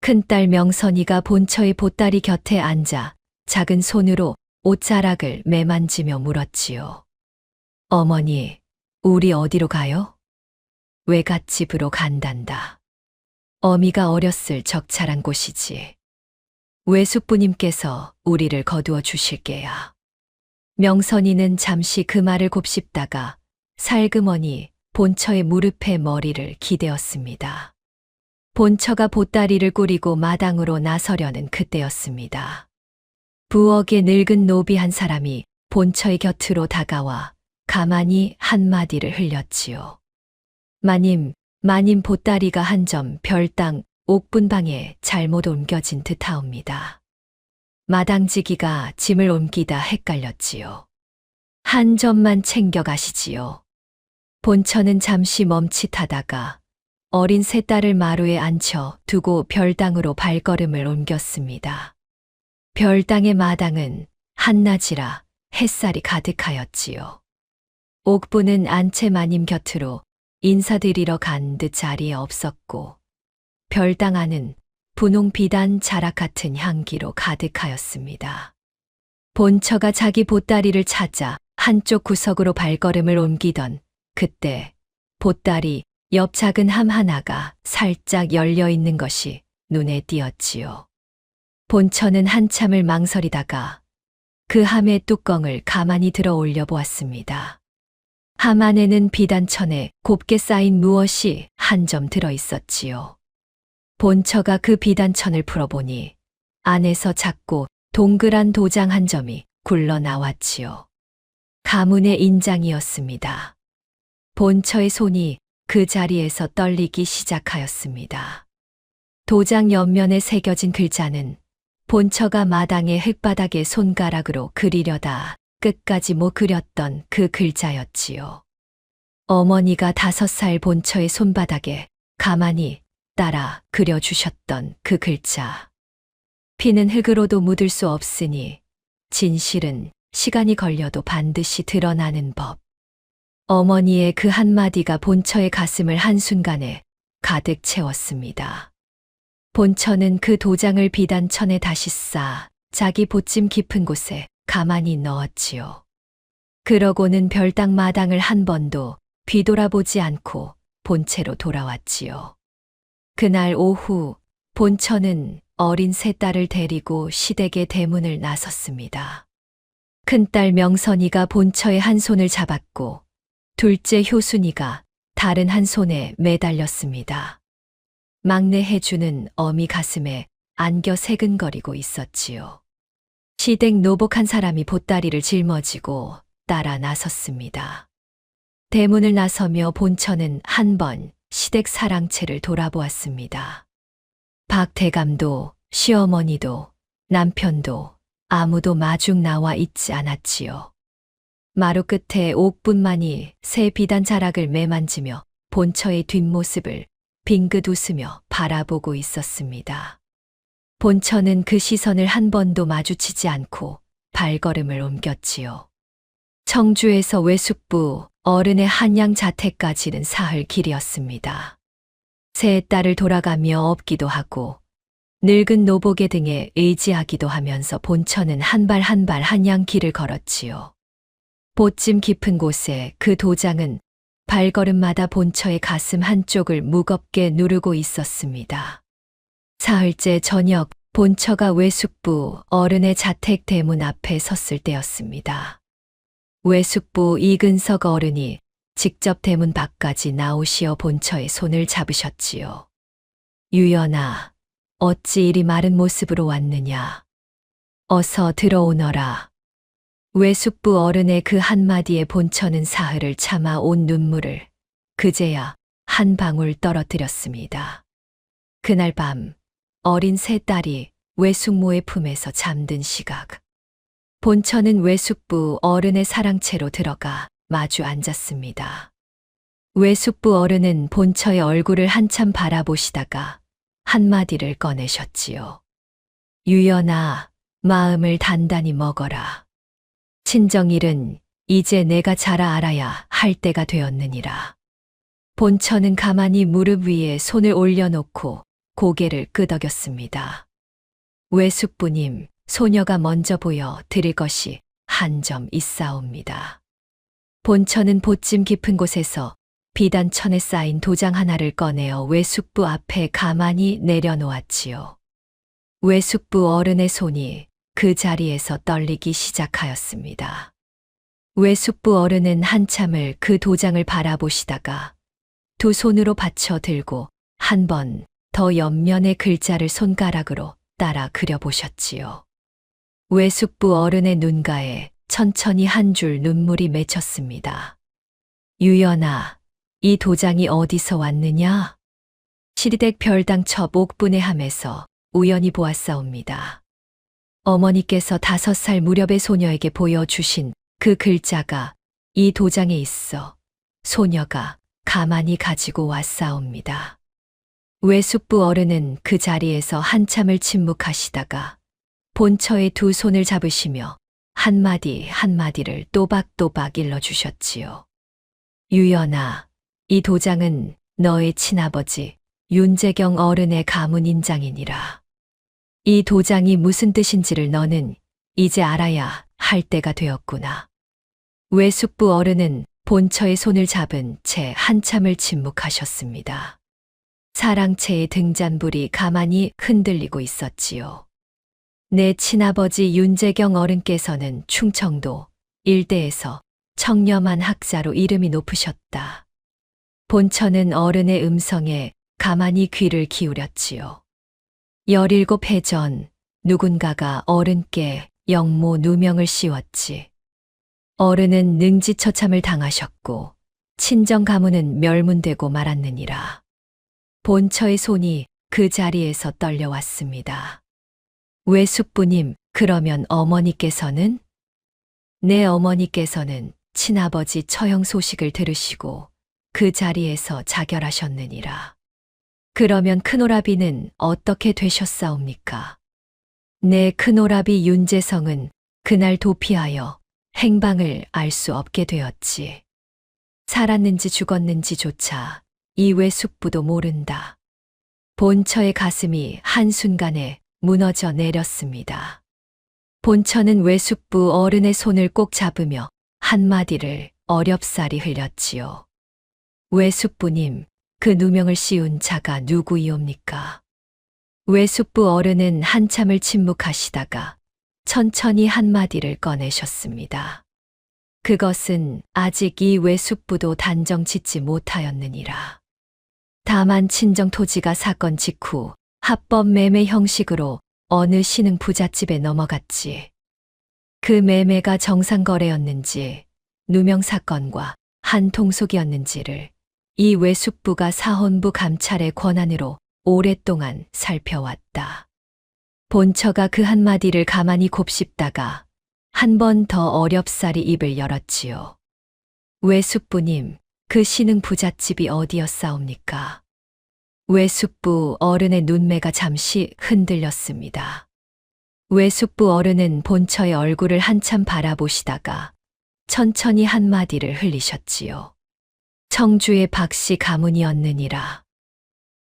큰딸 명선이가 본처의 보따리 곁에 앉아 작은 손으로 옷자락을 매만지며 물었지요. 어머니, 우리 어디로 가요? 외갓집으로 간단다. 어미가 어렸을 적 자란 곳이지. 외숙부님께서 우리를 거두어 주실게야. 명선이는 잠시 그 말을 곱씹다가 살그머니 본처의 무릎에 머리를 기대었습니다. 본처가 보따리를 꾸리고 마당으로 나서려는 그때였습니다. 부엌에 늙은 노비 한 사람이 본처의 곁으로 다가와 가만히 한마디를 흘렸지요. 마님 보따리가 한 점 별당 옥분방에 잘못 옮겨진 듯하옵니다. 마당지기가 짐을 옮기다 헷갈렸지요. 한 점만 챙겨 가시지요. 본처는 잠시 멈칫하다가 어린 세 딸을 마루에 앉혀 두고 별당으로 발걸음을 옮겼습니다. 별당의 마당은 한낮이라 햇살이 가득하였지요. 옥부는 안채 마님 곁으로 인사드리러 간 듯 자리에 없었고 별당 안은 분홍 비단 자락 같은 향기로 가득하였습니다. 본처가 자기 보따리를 찾아 한쪽 구석으로 발걸음을 옮기던 그때 보따리 옆 작은 함 하나가 살짝 열려 있는 것이 눈에 띄었지요. 본처는 한참을 망설이다가 그 함의 뚜껑을 가만히 들어 올려 보았습니다. 함 안에는 비단천에 곱게 쌓인 무엇이 한 점 들어 있었지요. 본처가 그 비단천을 풀어보니 안에서 작고 동그란 도장 한 점이 굴러 나왔지요. 가문의 인장이었습니다. 본처의 손이 그 자리에서 떨리기 시작하였습니다. 도장 옆면에 새겨진 글자는 본처가 마당의 흙바닥에 손가락으로 그리려다 끝까지 못 그렸던 그 글자였지요. 어머니가 5살 본처의 손바닥에 가만히 따라 그려주셨던 그 글자. 피는 흙으로도 묻을 수 없으니 진실은 시간이 걸려도 반드시 드러나는 법. 어머니의 그 한마디가 본처의 가슴을 한순간에 가득 채웠습니다. 본처는 그 도장을 비단천에 다시 쌓아 자기 보찜 깊은 곳에 가만히 넣었지요. 그러고는 별당 마당을 한 번도 뒤돌아보지 않고 본체로 돌아왔지요. 그날 오후 본처는 어린 세 딸을 데리고 시댁의 대문을 나섰습니다. 큰딸 명선이가 본처의 한 손을 잡았고 둘째 효순이가 다른 한 손에 매달렸습니다. 막내 혜주는 어미 가슴에 안겨 새근거리고 있었지요. 시댁 노복 한 사람이 보따리를 짊어지고 따라 나섰습니다. 대문을 나서며 본처는 한 번 시댁 사랑채를 돌아보았습니다. 박 대감도 시어머니도 남편도 아무도 마중 나와 있지 않았지요. 마루 끝에 옥분만이 새 비단 자락을 매만지며 본처의 뒷모습을 빙긋 웃으며 바라보고 있었습니다. 본처는 그 시선을 한 번도 마주치지 않고 발걸음을 옮겼지요. 청주에서 외숙부 어른의 한양 자택까지는 사흘 길이었습니다. 세 딸을 돌아가며 업기도 하고 늙은 노복의 등에 의지하기도 하면서 본처는 한 발 한 발 한양 길을 걸었지요. 보찜 깊은 곳에 그 도장은 발걸음마다 본처의 가슴 한쪽을 무겁게 누르고 있었습니다. 사흘째 저녁 본처가 외숙부 어른의 자택 대문 앞에 섰을 때였습니다. 외숙부 이근석 어른이 직접 대문 밖까지 나오시어 본처의 손을 잡으셨지요. 유연아, 어찌 이리 마른 모습으로 왔느냐. 어서 들어오너라. 외숙부 어른의 그 한마디에 본처는 사흘을 참아 온 눈물을 그제야 한 방울 떨어뜨렸습니다. 그날 밤 어린 세 딸이 외숙모의 품에서 잠든 시각. 본처는 외숙부 어른의 사랑채로 들어가 마주 앉았습니다. 외숙부 어른은 본처의 얼굴을 한참 바라보시다가 한마디를 꺼내셨지요. 유연아, 마음을 단단히 먹어라. 친정일은 이제 내가 잘 알아야 할 때가 되었느니라. 본처는 가만히 무릎 위에 손을 올려놓고 고개를 끄덕였습니다. 외숙부님, 소녀가 먼저 보여 드릴 것이 한 점 있사옵니다. 본처는 보찜 깊은 곳에서 비단천에 쌓인 도장 하나를 꺼내어 외숙부 앞에 가만히 내려놓았지요. 외숙부 어른의 손이 그 자리에서 떨리기 시작하였습니다. 외숙부 어른은 한참을 그 도장을 바라보시다가 두 손으로 받쳐 들고 한 번 더 옆면의 글자를 손가락으로 따라 그려보셨지요. 외숙부 어른의 눈가에 천천히 한 줄 눈물이 맺혔습니다. 유연아, 이 도장이 어디서 왔느냐? 시리댁 별당 첩 옥분해함에서 우연히 보았사옵니다. 어머니께서 5살 무렵의 소녀에게 보여주신 그 글자가 이 도장에 있어 소녀가 가만히 가지고 왔사옵니다. 외숙부 어른은 그 자리에서 한참을 침묵하시다가 본처의 두 손을 잡으시며 한마디 한마디를 또박또박 일러주셨지요. 유연아, 이 도장은 너의 친아버지 윤재경 어른의 가문 인장이니라. 이 도장이 무슨 뜻인지를 너는 이제 알아야 할 때가 되었구나. 외숙부 어른은 본처의 손을 잡은 채 한참을 침묵하셨습니다. 사랑채의 등잔불이 가만히 흔들리고 있었지요. 내 친아버지 윤재경 어른께서는 충청도 일대에서 청렴한 학자로 이름이 높으셨다. 본처는 어른의 음성에 가만히 귀를 기울였지요. 17해 전 누군가가 어른께 영모 누명을 씌웠지. 어른은 능지처참을 당하셨고 친정 가문은 멸문되고 말았느니라. 본처의 손이 그 자리에서 떨려왔습니다. 외숙부님, 그러면 어머니께서는? 내 어머니께서는 친아버지 처형 소식을 들으시고 그 자리에서 자결하셨느니라. 그러면 큰오라비는 어떻게 되셨사옵니까? 내 큰오라비 윤재성은 그날 도피하여 행방을 알 수 없게 되었지. 살았는지 죽었는지조차 이 외숙부도 모른다. 본처의 가슴이 한순간에 무너져 내렸습니다. 본처는 외숙부 어른의 손을 꼭 잡으며 한마디를 어렵사리 흘렸지요. 외숙부님, 그 누명을 씌운 자가 누구이옵니까? 외숙부 어른은 한참을 침묵하시다가 천천히 한마디를 꺼내셨습니다. 그것은 아직 이 외숙부도 단정 짓지 못하였느니라. 다만 친정 토지가 사건 직후 합법 매매 형식으로 어느 신흥 부잣집에 넘어갔지. 그 매매가 정상거래였는지 누명 사건과 한 통속이었는지를 이 외숙부가 사헌부 감찰의 권한으로 오랫동안 살펴왔다. 본처가 그 한마디를 가만히 곱씹다가 한 번 더 어렵사리 입을 열었지요. 외숙부님, 그 신흥 부잣집이 어디였사옵니까? 외숙부 어른의 눈매가 잠시 흔들렸습니다. 외숙부 어른은 본처의 얼굴을 한참 바라보시다가 천천히 한마디를 흘리셨지요. 청주의 박씨 가문이었느니라.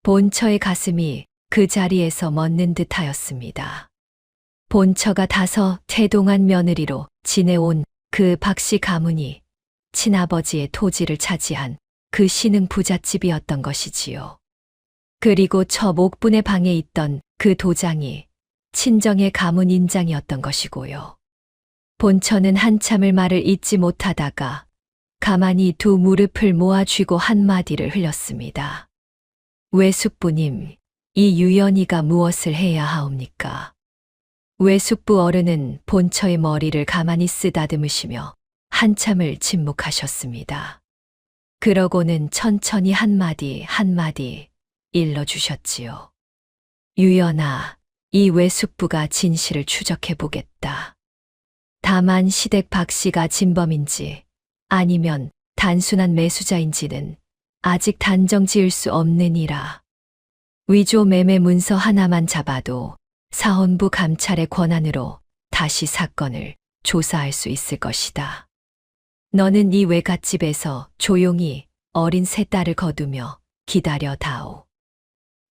본처의 가슴이 그 자리에서 멎는 듯하였습니다. 본처가 5해 동안 며느리로 지내온 그 박씨 가문이 친아버지의 토지를 차지한 그 신흥 부잣집이었던 것이지요. 그리고 저 목분의 방에 있던 그 도장이 친정의 가문 인장이었던 것이고요. 본처는 한참을 말을 잇지 못하다가 가만히 두 무릎을 모아 쥐고 한마디를 흘렸습니다. 외숙부님, 이 유연이가 무엇을 해야 하옵니까? 외숙부 어른은 본처의 머리를 가만히 쓰다듬으시며 한참을 침묵하셨습니다. 그러고는 천천히 한마디 한마디 일러주셨지요. 유연아, 이 외숙부가 진실을 추적해 보겠다. 다만 시댁 박씨가 진범인지 아니면 단순한 매수자인지는 아직 단정 지을 수 없느니라. 위조 매매 문서 하나만 잡아도 사헌부 감찰의 권한으로 다시 사건을 조사할 수 있을 것이다. 너는 이 외갓집에서 조용히 어린 세 딸을 거두며 기다려 다오.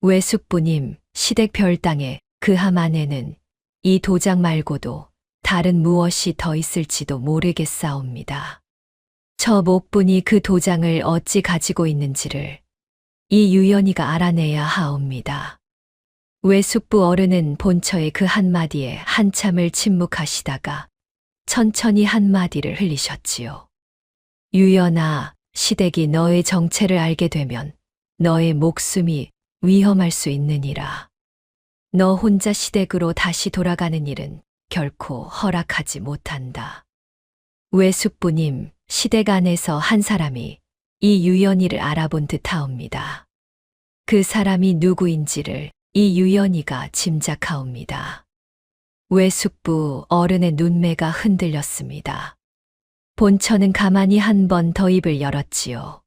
외숙부님, 시댁 별당에 그 함 안에는 이 도장 말고도 다른 무엇이 더 있을지도 모르겠사옵니다. 저 목분이 그 도장을 어찌 가지고 있는지를 이 유연이가 알아내야 하옵니다. 외숙부 어른은 본처의 그 한마디에 한참을 침묵하시다가 천천히 한마디를 흘리셨지요. 유연아, 시댁이 너의 정체를 알게 되면 너의 목숨이 위험할 수 있느니라. 너 혼자 시댁으로 다시 돌아가는 일은 결코 허락하지 못한다. 외숙부님, 시댁 안에서 한 사람이 이 유연이를 알아본 듯하옵니다. 그 사람이 누구인지를 이 유연이가 짐작하옵니다. 외숙부 어른의 눈매가 흔들렸습니다. 본처는 가만히 한 번 더 입을 열었지요.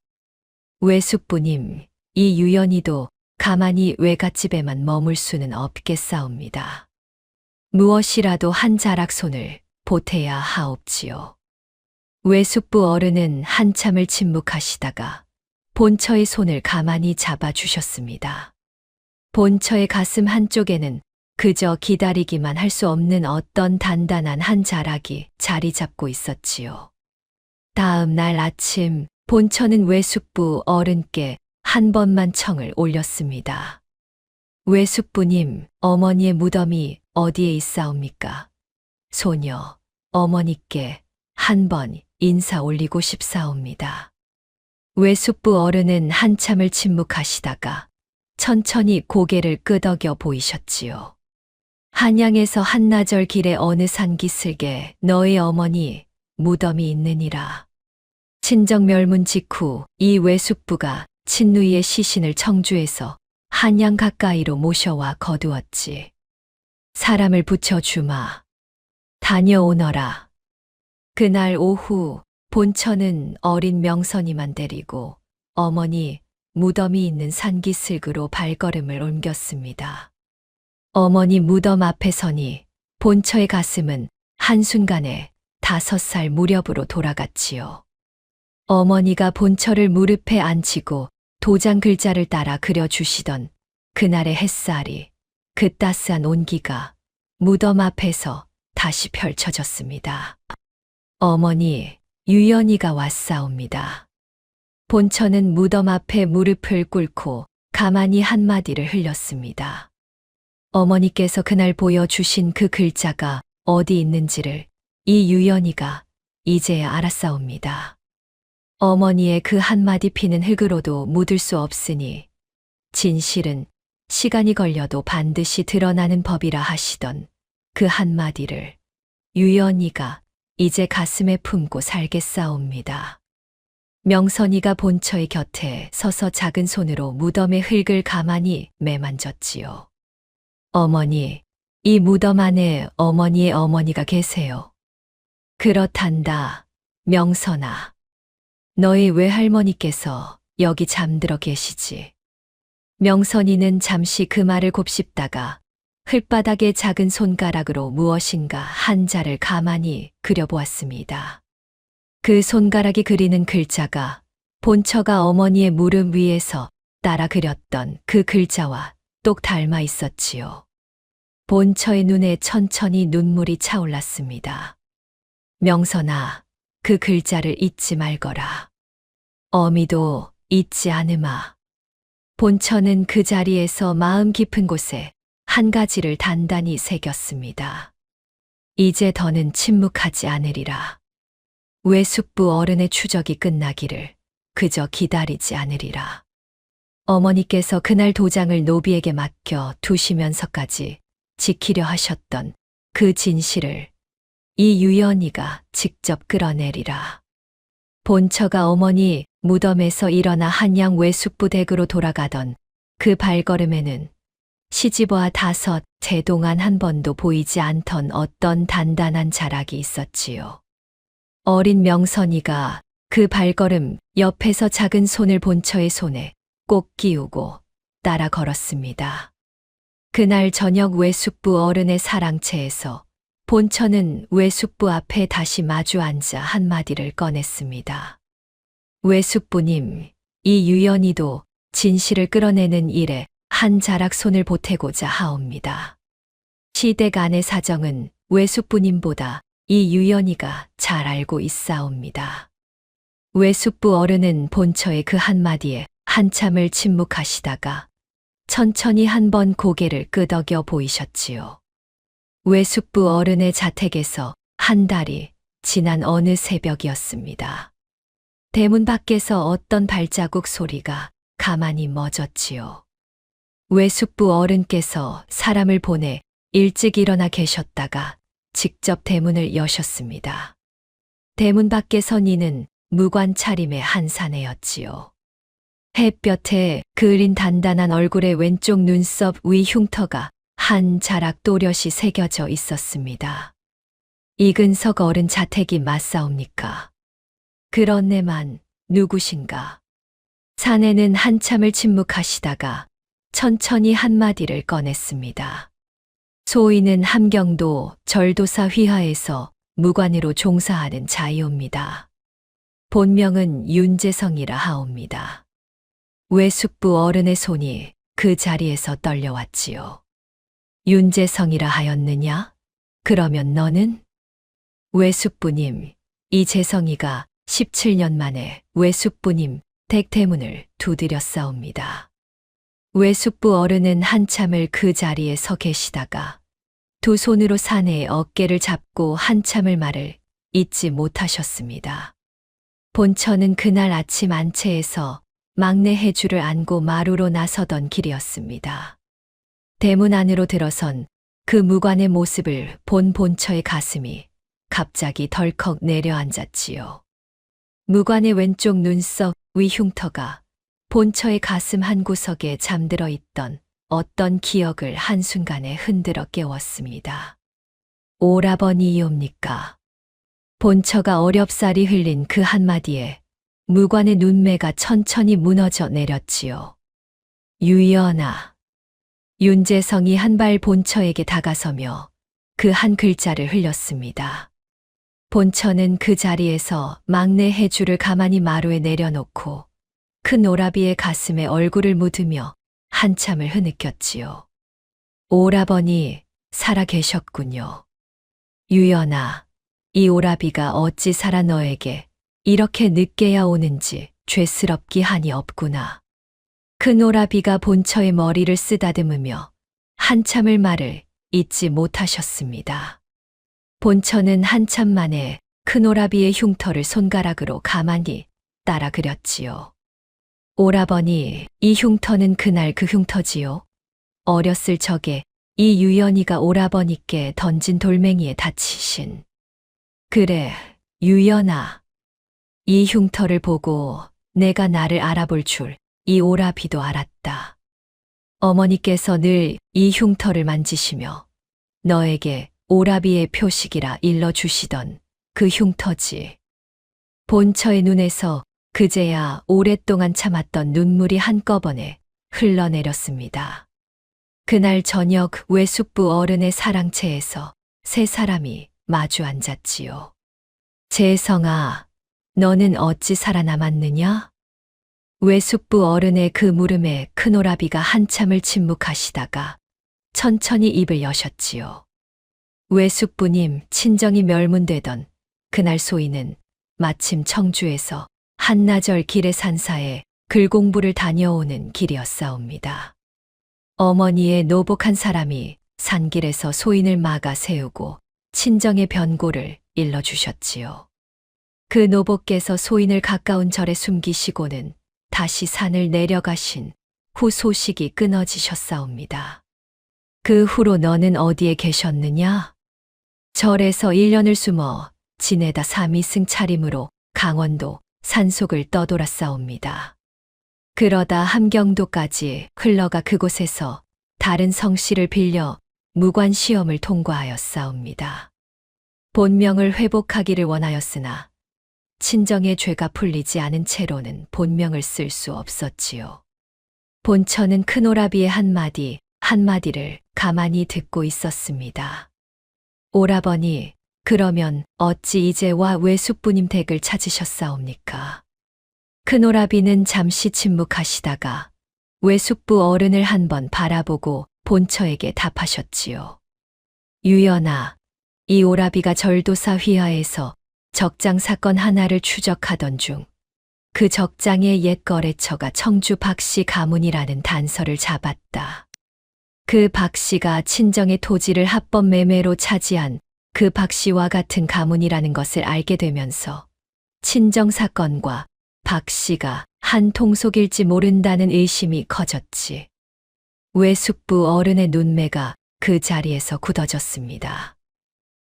외숙부님, 이 유연이도 가만히 외갓집에만 머물 수는 없겠사옵니다. 무엇이라도 한 자락 손을 보태야 하옵지요. 외숙부 어른은 한참을 침묵하시다가 본처의 손을 가만히 잡아주셨습니다. 본처의 가슴 한쪽에는 그저 기다리기만 할 수 없는 어떤 단단한 한 자락이 자리 잡고 있었지요. 다음 날 아침, 본처는 외숙부 어른께 한 번만 청을 올렸습니다. 외숙부님, 어머니의 무덤이 어디에 있사옵니까? 소녀, 어머니께 한 번 인사 올리고 싶사옵니다. 외숙부 어른은 한참을 침묵하시다가 천천히 고개를 끄덕여 보이셨지요. 한양에서 한나절 길의 어느 산기슭에 너의 어머니 무덤이 있느니라. 친정 멸문 직후 이 외숙부가 친누이의 시신을 청주에서 한양 가까이로 모셔와 거두었지. 사람을 붙여주마. 다녀오너라. 그날 오후 본처는 어린 명선이만 데리고 어머니 무덤이 있는 산기슭으로 발걸음을 옮겼습니다. 어머니 무덤 앞에 서니 본처의 가슴은 한순간에 5살 무렵으로 돌아갔지요. 어머니가 본처를 무릎에 앉히고 도장 글자를 따라 그려주시던 그날의 햇살이, 그 따스한 온기가 무덤 앞에서 다시 펼쳐졌습니다. 어머니, 유연이가 왔사옵니다. 본처는 무덤 앞에 무릎을 꿇고 가만히 한마디를 흘렸습니다. 어머니께서 그날 보여주신 그 글자가 어디 있는지를 이 유연이가 이제야 알았사옵니다. 어머니의 그 한마디 피는 흙으로도 묻을 수 없으니 진실은 시간이 걸려도 반드시 드러나는 법이라 하시던 그 한마디를 유연이가 이제 가슴에 품고 살겠사옵니다. 명선이가 본처의 곁에 서서 작은 손으로 무덤의 흙을 가만히 매만졌지요. 어머니, 이 무덤 안에 어머니의 어머니가 계세요. 그렇단다, 명선아. 너희 외할머니께서 여기 잠들어 계시지. 명선이는 잠시 그 말을 곱씹다가 흙바닥에 작은 손가락으로 무엇인가 한자를 가만히 그려보았습니다. 그 손가락이 그리는 글자가 본처가 어머니의 무릎 위에서 따라 그렸던 그 글자와 똑 닮아 있었지요. 본처의 눈에 천천히 눈물이 차올랐습니다. 명선아, 그 글자를 잊지 말거라. 어미도 잊지 않으마. 본처는 그 자리에서 마음 깊은 곳에 한 가지를 단단히 새겼습니다. 이제 더는 침묵하지 않으리라. 외숙부 어른의 추적이 끝나기를 그저 기다리지 않으리라. 어머니께서 그날 도장을 노비에게 맡겨 두시면서까지 지키려 하셨던 그 진실을 이 유연이가 직접 끌어내리라. 본처가 어머니 무덤에서 일어나 한양 외숙부 댁으로 돌아가던 그 발걸음에는 시집와 5 해 동안 한 번도 보이지 않던 어떤 단단한 자락이 있었지요. 어린 명선이가 그 발걸음 옆에서 작은 손을 본처의 손에 꼭 끼우고 따라 걸었습니다. 그날 저녁 외숙부 어른의 사랑채에서 본처는 외숙부 앞에 다시 마주 앉아 한마디를 꺼냈습니다. 외숙부님, 이 유연이도 진실을 끌어내는 일에 한 자락 손을 보태고자 하옵니다. 시댁 안의 사정은 외숙부님보다 이 유연이가 잘 알고 있사옵니다. 외숙부 어른은 본처의 그 한마디에 한참을 침묵하시다가 천천히 한 번 고개를 끄덕여 보이셨지요. 외숙부 어른의 자택에서 한 달이 지난 어느 새벽이었습니다. 대문 밖에서 어떤 발자국 소리가 가만히 멎었지요. 외숙부 어른께서 사람을 보내 일찍 일어나 계셨다가 직접 대문을 여셨습니다. 대문 밖에 선 이는 무관 차림의 한 사내였지요. 햇볕에 그을린 단단한 얼굴의 왼쪽 눈썹 위 흉터가 한 자락 또렷이 새겨져 있었습니다. 이근석 어른 자택이 맞사옵니까? 그렇네만 누구신가? 사내는 한참을 침묵하시다가 천천히 한마디를 꺼냈습니다. 소인은 함경도 절도사 휘하에서 무관으로 종사하는 자이옵니다. 본명은 윤재성이라 하옵니다. 외숙부 어른의 손이 그 자리에서 떨려왔지요. 윤재성이라 하였느냐? 그러면 너는? 외숙부님, 이 재성이가 17년 만에 외숙부님 댁대문을 두드렸사옵니다. 외숙부 어른은 한참을 그 자리에 서 계시다가 두 손으로 사내의 어깨를 잡고 한참을 말을 잇지 못하셨습니다. 본처는 그날 아침 안채에서 막내 해주를 안고 마루로 나서던 길이었습니다. 대문 안으로 들어선 그 무관의 모습을 본 본처의 가슴이 갑자기 덜컥 내려앉았지요. 무관의 왼쪽 눈썹 위 흉터가 본처의 가슴 한구석에 잠들어 있던 어떤 기억을 한순간에 흔들어 깨웠습니다. 오라버니이옵니까? 본처가 어렵사리 흘린 그 한마디에 무관의 눈매가 천천히 무너져 내렸지요. 유연아. 윤재성이 한 발 본처에게 다가서며 그 한 글자를 흘렸습니다. 본처는 그 자리에서 막내 해주를 가만히 마루에 내려놓고 큰 오라비의 가슴에 얼굴을 묻으며 한참을 흐느꼈지요. 오라버니 살아 계셨군요. 유연아, 이 오라비가 어찌 살아 너에게 이렇게 늦게야 오는지 죄스럽기 한이 없구나. 큰 오라비가 본처의 머리를 쓰다듬으며 한참을 말을 잇지 못하셨습니다. 본처는 한참 만에 큰 오라비의 흉터를 손가락으로 가만히 따라 그렸지요. 오라버니, 이 흉터는 그날 그 흉터지요. 어렸을 적에 이 유연이가 오라버니께 던진 돌멩이에 다치신. 그래, 유연아. 이 흉터를 보고 내가 나를 알아볼 줄 이 오라비도 알았다. 어머니께서 늘 이 흉터를 만지시며 너에게 오라비의 표식이라 일러주시던 그 흉터지. 본처의 눈에서 그제야 오랫동안 참았던 눈물이 한꺼번에 흘러내렸습니다. 그날 저녁 외숙부 어른의 사랑채에서 세 사람이 마주 앉았지요. 재성아, 너는 어찌 살아남았느냐? 외숙부 어른의 그 물음에 큰 오라비가 한참을 침묵하시다가 천천히 입을 여셨지요. 외숙부님 친정이 멸문되던 그날 소인은 마침 청주에서 한나절 길의 산사에 글 공부를 다녀오는 길이었사옵니다. 어머니의 노복한 사람이 산길에서 소인을 막아 세우고 친정의 변고를 일러주셨지요. 그 노복께서 소인을 가까운 절에 숨기시고는 다시 산을 내려가신 후 소식이 끊어지셨사옵니다. 그 후로 너는 어디에 계셨느냐? 절에서 1년을 숨어 지내다 삼위승 차림으로 강원도 산속을 떠돌았사옵니다. 그러다 함경도까지 흘러가 그곳에서 다른 성씨를 빌려 무관 시험을 통과하였사옵니다. 본명을 회복하기를 원하였으나 친정의 죄가 풀리지 않은 채로는 본명을 쓸 수 없었지요. 본처는 큰 오라비의 한마디를 가만히 듣고 있었습니다. 오라버니, 그러면 어찌 이제 와 외숙부님 댁을 찾으셨사옵니까? 큰 오라비는 잠시 침묵하시다가 외숙부 어른을 한번 바라보고 본처에게 답하셨지요. 유연아, 이 오라비가 절도사 휘하에서 적장 사건 하나를 추적하던 중 그 적장의 옛 거래처가 청주 박씨 가문이라는 단서를 잡았다. 그 박씨가 친정의 토지를 합법 매매로 차지한 그 박씨와 같은 가문이라는 것을 알게 되면서 친정 사건과 박씨가 한 통속일지 모른다는 의심이 커졌지. 외숙부 어른의 눈매가 그 자리에서 굳어졌습니다.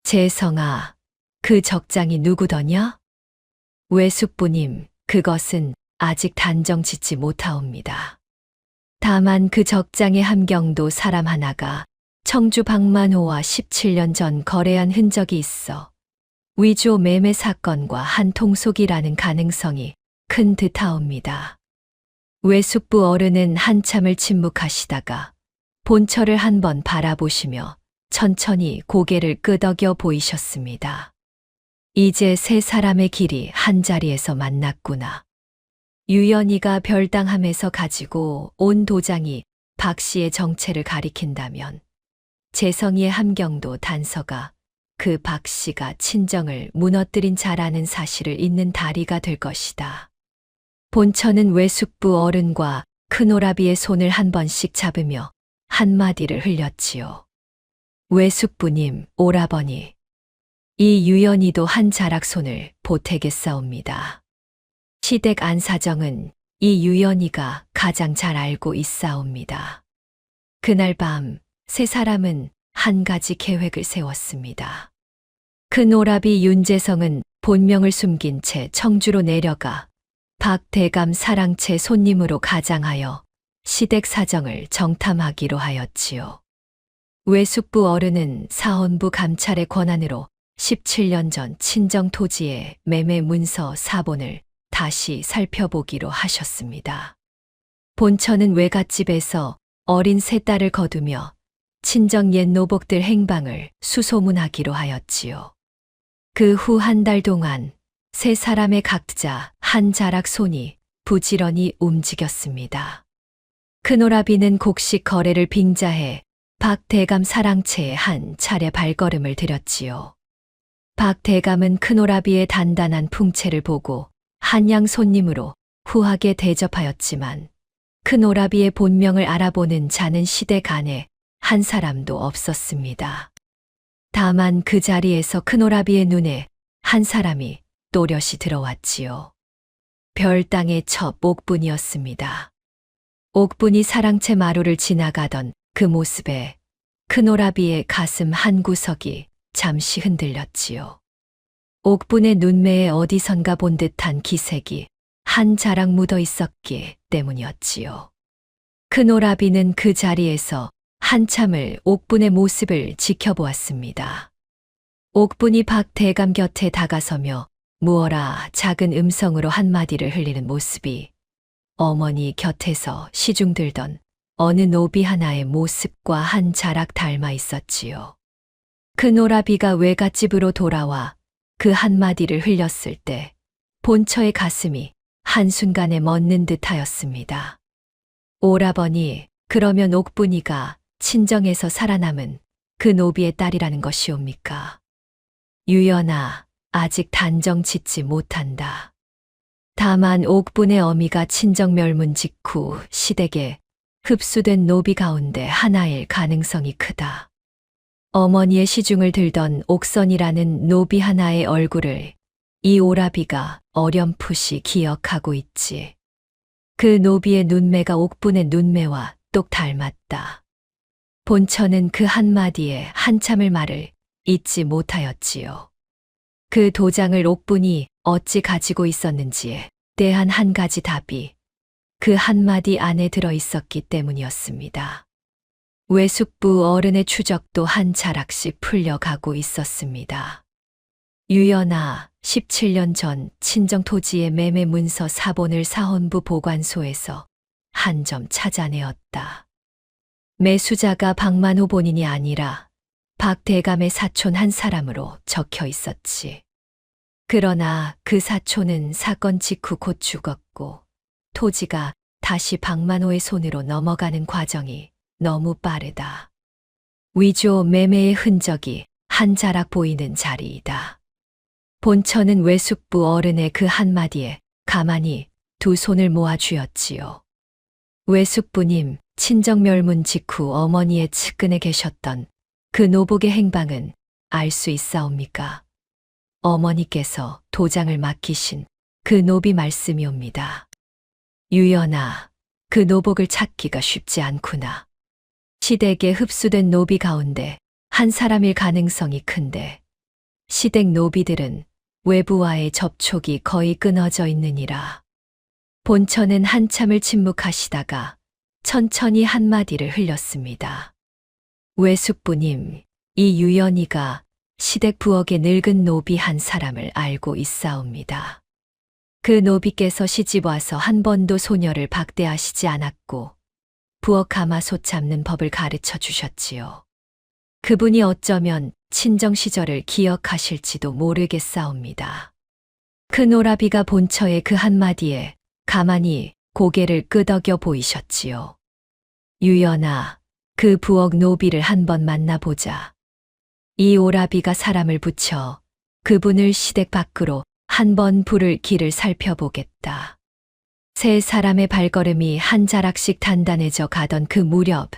재성아, 그 적장이 누구더냐? 외숙부님, 그것은 아직 단정 짓지 못하옵니다. 다만 그 적장의 함경도 사람 하나가 청주 박만호와 17년 전 거래한 흔적이 있어 위조 매매 사건과 한 통속이라는 가능성이 큰 듯하옵니다. 외숙부 어른은 한참을 침묵하시다가 본처를 한번 바라보시며 천천히 고개를 끄덕여 보이셨습니다. 이제 세 사람의 길이 한자리에서 만났구나. 유연이가 별당함에서 가지고 온 도장이 박 씨의 정체를 가리킨다면 재성이의 함경도 단서가 그 박 씨가 친정을 무너뜨린 자라는 사실을 잇는 다리가 될 것이다. 본처는 외숙부 어른과 큰오라비의 손을 한 번씩 잡으며 한마디를 흘렸지요. 외숙부님, 오라버니, 이 유연이도 한 자락 손을 보태겠사옵니다. 시댁 안사정은 이 유연이가 가장 잘 알고 있사옵니다. 그날 밤 세 사람은 한 가지 계획을 세웠습니다. 큰 오라비 윤재성은 본명을 숨긴 채 청주로 내려가 박 대감 사랑채 손님으로 가장하여 시댁 사정을 정탐하기로 하였지요. 외숙부 어른은 사헌부 감찰의 권한으로 17년 전 친정 토지의 매매 문서 사본을 다시 살펴보기로 하셨습니다. 본처는 외갓집에서 어린 세 딸을 거두며 친정 옛 노복들 행방을 수소문하기로 하였지요. 그 후 한 달 동안 세 사람의 각자 한 자락 손이 부지런히 움직였습니다. 큰오라비는 곡식 거래를 빙자해 박 대감 사랑채에 한 차례 발걸음을 들였지요. 박 대감은 큰오라비의 단단한 풍채를 보고 한양 손님으로 후하게 대접하였지만 큰오라비의 본명을 알아보는 자는 시댁 안에 한 사람도 없었습니다. 다만 그 자리에서 큰오라비의 눈에 한 사람이 또렷이 들어왔지요. 별당의 첩 옥분이었습니다. 옥분이 사랑채 마루를 지나가던 그 모습에 큰오라비의 가슴 한 구석이 잠시 흔들렸지요. 옥분의 눈매에 어디선가 본 듯한 기색이 한 자락 묻어 있었기 때문이었지요. 큰오라비는 그 자리에서 한참을 옥분의 모습을 지켜보았습니다. 옥분이 박 대감 곁에 다가서며 무어라 작은 음성으로 한마디를 흘리는 모습이 어머니 곁에서 시중 들던 어느 노비 하나의 모습과 한 자락 닮아 있었지요. 큰오라비가 외갓집으로 돌아와 그 한마디를 흘렸을 때 본처의 가슴이 한순간에 멎는 듯하였습니다. 오라버니, 그러면 옥분이가 친정에서 살아남은 그 노비의 딸이라는 것이옵니까? 유연아, 아직 단정 짓지 못한다. 다만 옥분의 어미가 친정 멸문 직후 시댁에 흡수된 노비 가운데 하나일 가능성이 크다. 어머니의 시중을 들던 옥선이라는 노비 하나의 얼굴을 이 오라비가 어렴풋이 기억하고 있지. 그 노비의 눈매가 옥분의 눈매와 똑 닮았다. 본처는 그 한마디에 한참을 말을 잇지 못하였지요. 그 도장을 옥분이 어찌 가지고 있었는지에 대한 한 가지 답이 그 한마디 안에 들어 있었기 때문이었습니다. 외숙부 어른의 추적도 한 자락씩 풀려가고 있었습니다. 유연아, 17년 전 친정 토지의 매매 문서 사본을 사헌부 보관소에서 한 점 찾아내었다. 매수자가 박만호 본인이 아니라 박 대감의 사촌 한 사람으로 적혀 있었지. 그러나 그 사촌은 사건 직후 곧 죽었고 토지가 다시 박만호의 손으로 넘어가는 과정이 너무 빠르다. 위조 매매의 흔적이 한 자락 보이는 자리이다. 본처는 외숙부 어른의 그 한마디에 가만히 두 손을 모아 쥐었지요. 외숙부님, 친정멸문 직후 어머니의 측근에 계셨던 그 노복의 행방은 알 수 있사옵니까? 어머니께서 도장을 맡기신 그 노비 말씀이옵니다. 유연아, 그 노복을 찾기가 쉽지 않구나. 시댁에 흡수된 노비 가운데 한 사람일 가능성이 큰데 시댁 노비들은 외부와의 접촉이 거의 끊어져 있느니라. 본처는 한참을 침묵하시다가 천천히 한마디를 흘렸습니다. 외숙부님, 이 유연이가 시댁 부엌의 늙은 노비 한 사람을 알고 있사옵니다. 그 노비께서 시집와서 한 번도 소녀를 박대하시지 않았고 부엌 가마솥 잡는 법을 가르쳐 주셨지요. 그분이 어쩌면 친정 시절을 기억하실지도 모르겠사옵니다. 큰 오라비가 본처의 그 한마디에 가만히 고개를 끄덕여 보이셨지요. 유연아, 그 부엌 노비를 한번 만나보자. 이 오라비가 사람을 붙여 그분을 시댁 밖으로 한번 부를 길을 살펴보겠다. 세 사람의 발걸음이 한 자락씩 단단해져 가던 그 무렵,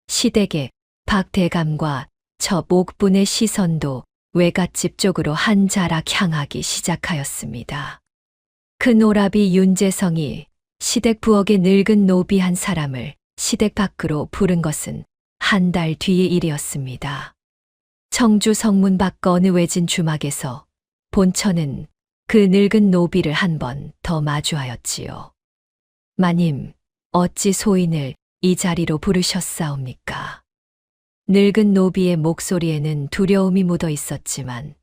시댁의 박대감과 저 목분의 시선도 외갓집 쪽으로 한 자락 향하기 시작하였습니다. 큰 오라비 윤재성이 시댁 부엌의 늙은 노비 한 사람을 시댁 밖으로 부른 것은 한 달 뒤의 일이었습니다. 청주 성문 밖 어느 외진 주막에서 본처는 그 늙은 노비를 한 번 더 마주하였지요. 마님, 어찌 소인을 이 자리로 부르셨사옵니까? 늙은 노비의 목소리에는 두려움이 묻어 있었지만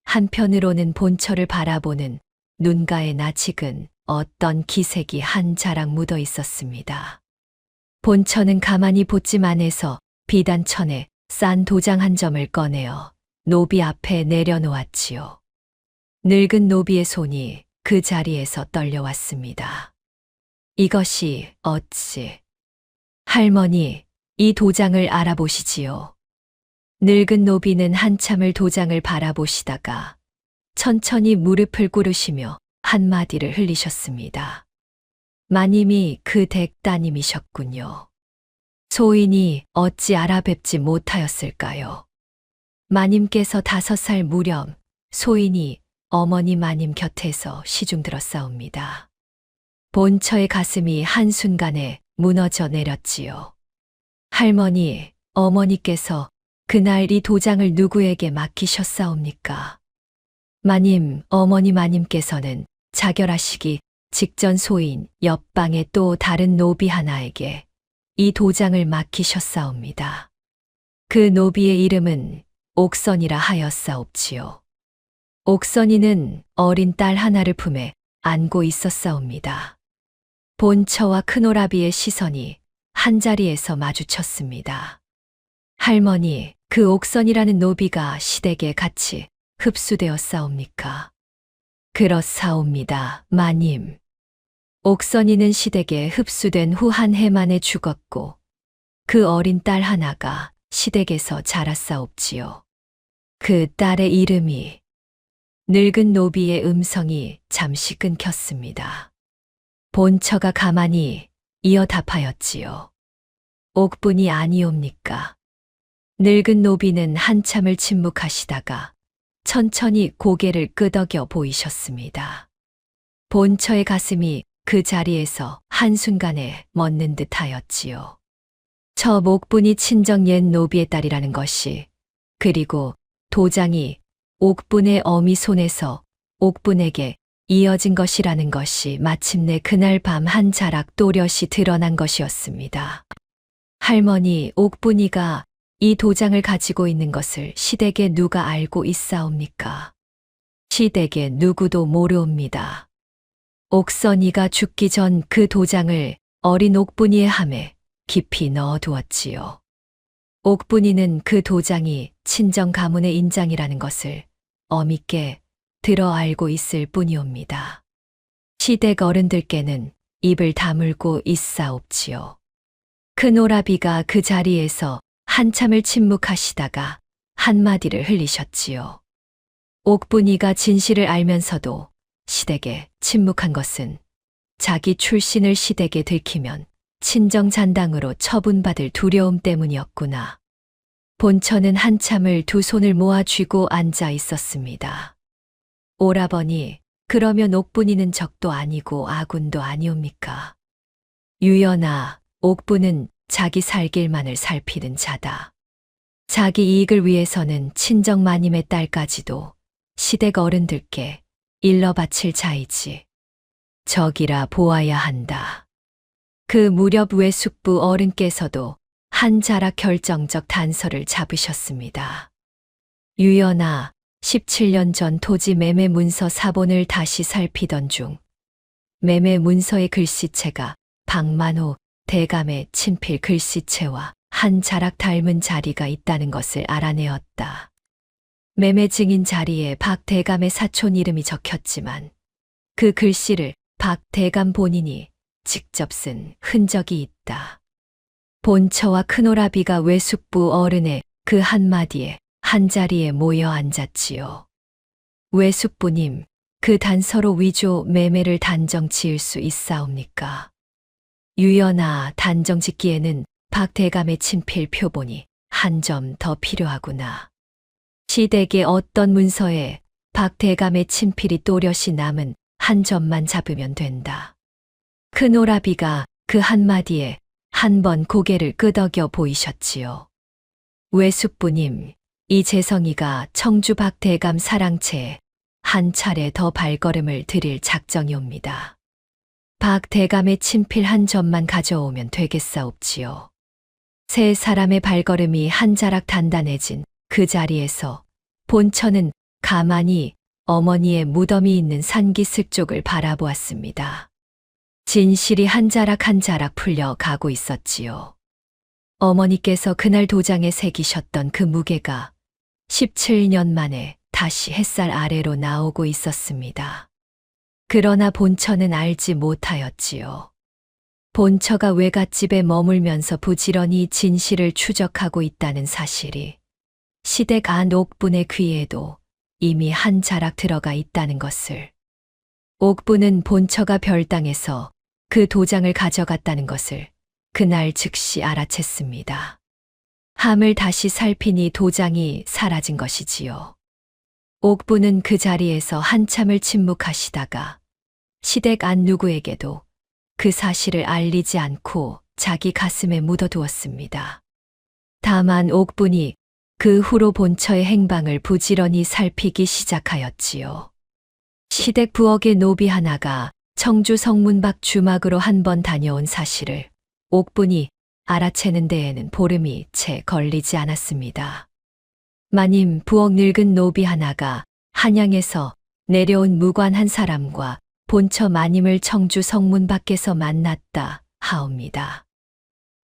한편으로는 본처를 바라보는 눈가에 나직은 어떤 기색이 한 자락 묻어 있었습니다. 본처는 가만히 보지만 해서 비단천에 싼 도장 한 점을 꺼내어 노비 앞에 내려놓았지요. 늙은 노비의 손이 그 자리에서 떨려왔습니다. 이것이 어찌... 할머니, 이 도장을 알아보시지요. 늙은 노비는 한참을 도장을 바라보시다가 천천히 무릎을 꿇으시며 한마디를 흘리셨습니다. 마님이 그 댁 따님이셨군요. 소인이 어찌 알아뵙지 못하였을까요? 마님께서 5살 무렵 소인이 어머니 마님 곁에서 시중들었사옵니다. 본처의 가슴이 한순간에 무너져 내렸지요. 할머니, 어머니께서 그날 이 도장을 누구에게 맡기셨사옵니까? 마님, 어머니 마님께서는 자결하시기 직전 소인 옆방의 또 다른 노비 하나에게 이 도장을 맡기셨사옵니다. 그 노비의 이름은 옥선이라 하였사옵지요. 옥선이는 어린 딸 하나를 품에 안고 있었사옵니다. 본처와 큰오라비의 시선이 한자리에서 마주쳤습니다. 할머니, 그 옥선이라는 노비가 시댁에 같이 흡수되었사옵니까? 그렇사옵니다, 마님. 옥선이는 시댁에 흡수된 후 한 해 만에 죽었고 그 어린 딸 하나가 시댁에서 자랐사옵지요. 그 딸의 이름이... 늙은 노비의 음성이 잠시 끊겼습니다. 본처가 가만히 이어 답하였지요. 옥분이 아니옵니까? 늙은 노비는 한참을 침묵하시다가 천천히 고개를 끄덕여 보이셨습니다. 본처의 가슴이 그 자리에서 한순간에 멎는 듯 하였지요. 저 목분이 친정 옛 노비의 딸이라는 것이, 그리고 도장이 옥분의 어미 손에서 옥분에게 이어진 것이라는 것이 마침내 그날 밤 한 자락 또렷이 드러난 것이었습니다. 할머니, 옥분이가 이 도장을 가지고 있는 것을 시댁에 누가 알고 있사옵니까? 시댁에 누구도 모르옵니다. 옥선이가 죽기 전 그 도장을 어린 옥분이의 함에 깊이 넣어두었지요. 옥분이는 그 도장이 친정 가문의 인장이라는 것을 어밉게 들어 알고 있을 뿐이옵니다. 시댁 어른들께는 입을 다물고 있사옵지요. 큰 오라비가 그 자리에서 한참을 침묵하시다가 한마디를 흘리셨지요. 옥분이가 진실을 알면서도 시댁에 침묵한 것은 자기 출신을 시댁에 들키면 친정 잔당으로 처분받을 두려움 때문이었구나. 본처는 한참을 두 손을 모아 쥐고 앉아 있었습니다. 오라버니, 그러면 옥분이는 적도 아니고 아군도 아니옵니까? 유연아, 옥분은 자기 살 길만을 살피는 자다. 자기 이익을 위해서는 친정 마님의 딸까지도 시댁 어른들께 일러 바칠 자이지. 적이라 보아야 한다. 그 무렵 외숙부 어른께서도 한 자락 결정적 단서를 잡으셨습니다. 유연아, 17년 전 토지 매매 문서 사본을 다시 살피던 중 매매 문서의 글씨체가 박만호 대감의 친필 글씨체와 한 자락 닮은 자리가 있다는 것을 알아내었다. 매매 증인 자리에 박 대감의 사촌 이름이 적혔지만 그 글씨를 박 대감 본인이 직접 쓴 흔적이 있다. 본처와 큰오라비가 외숙부 어른의 그 한마디에 한자리에 모여 앉았지요. 외숙부님, 그 단서로 위조 매매를 단정 지을 수 있사옵니까? 유연아, 단정 짓기에는 박 대감의 친필 표본이 한 점 더 필요하구나. 시댁의 어떤 문서에 박 대감의 친필이 또렷이 남은 한 점만 잡으면 된다. 큰오라비가 그 한마디에 한 번 고개를 끄덕여 보이셨지요. 외숙부님, 이 재성이가 청주 박 대감 사랑채에 한 차례 더 발걸음을 들일 작정이옵니다. 박 대감의 친필 한 점만 가져오면 되겠사옵지요. 세 사람의 발걸음이 한 자락 단단해진 그 자리에서 본처는 가만히 어머니의 무덤이 있는 산기슭 쪽을 바라보았습니다. 진실이 한 자락 한 자락 풀려 가고 있었지요. 어머니께서 그날 도장에 새기셨던 그 무게가 17년 만에 다시 햇살 아래로 나오고 있었습니다. 그러나 본처는 알지 못하였지요. 본처가 외갓집에 머물면서 부지런히 진실을 추적하고 있다는 사실이 시댁 안 옥분의 귀에도 이미 한 자락 들어가 있다는 것을. 옥분은 본처가 별당에서 그 도장을 가져갔다는 것을 그날 즉시 알아챘습니다. 함을 다시 살피니 도장이 사라진 것이지요. 옥분은 그 자리에서 한참을 침묵하시다가 시댁 안 누구에게도 그 사실을 알리지 않고 자기 가슴에 묻어두었습니다. 다만 옥분이 그 후로 본처의 행방을 부지런히 살피기 시작하였지요. 시댁 부엌의 노비 하나가 청주 성문 밖 주막으로 한 번 다녀온 사실을 옥분이 알아채는 데에는 보름이 채 걸리지 않았습니다. 마님, 부엌 늙은 노비 하나가 한양에서 내려온 무관 한 사람과 본처 마님을 청주 성문 밖에서 만났다 하옵니다.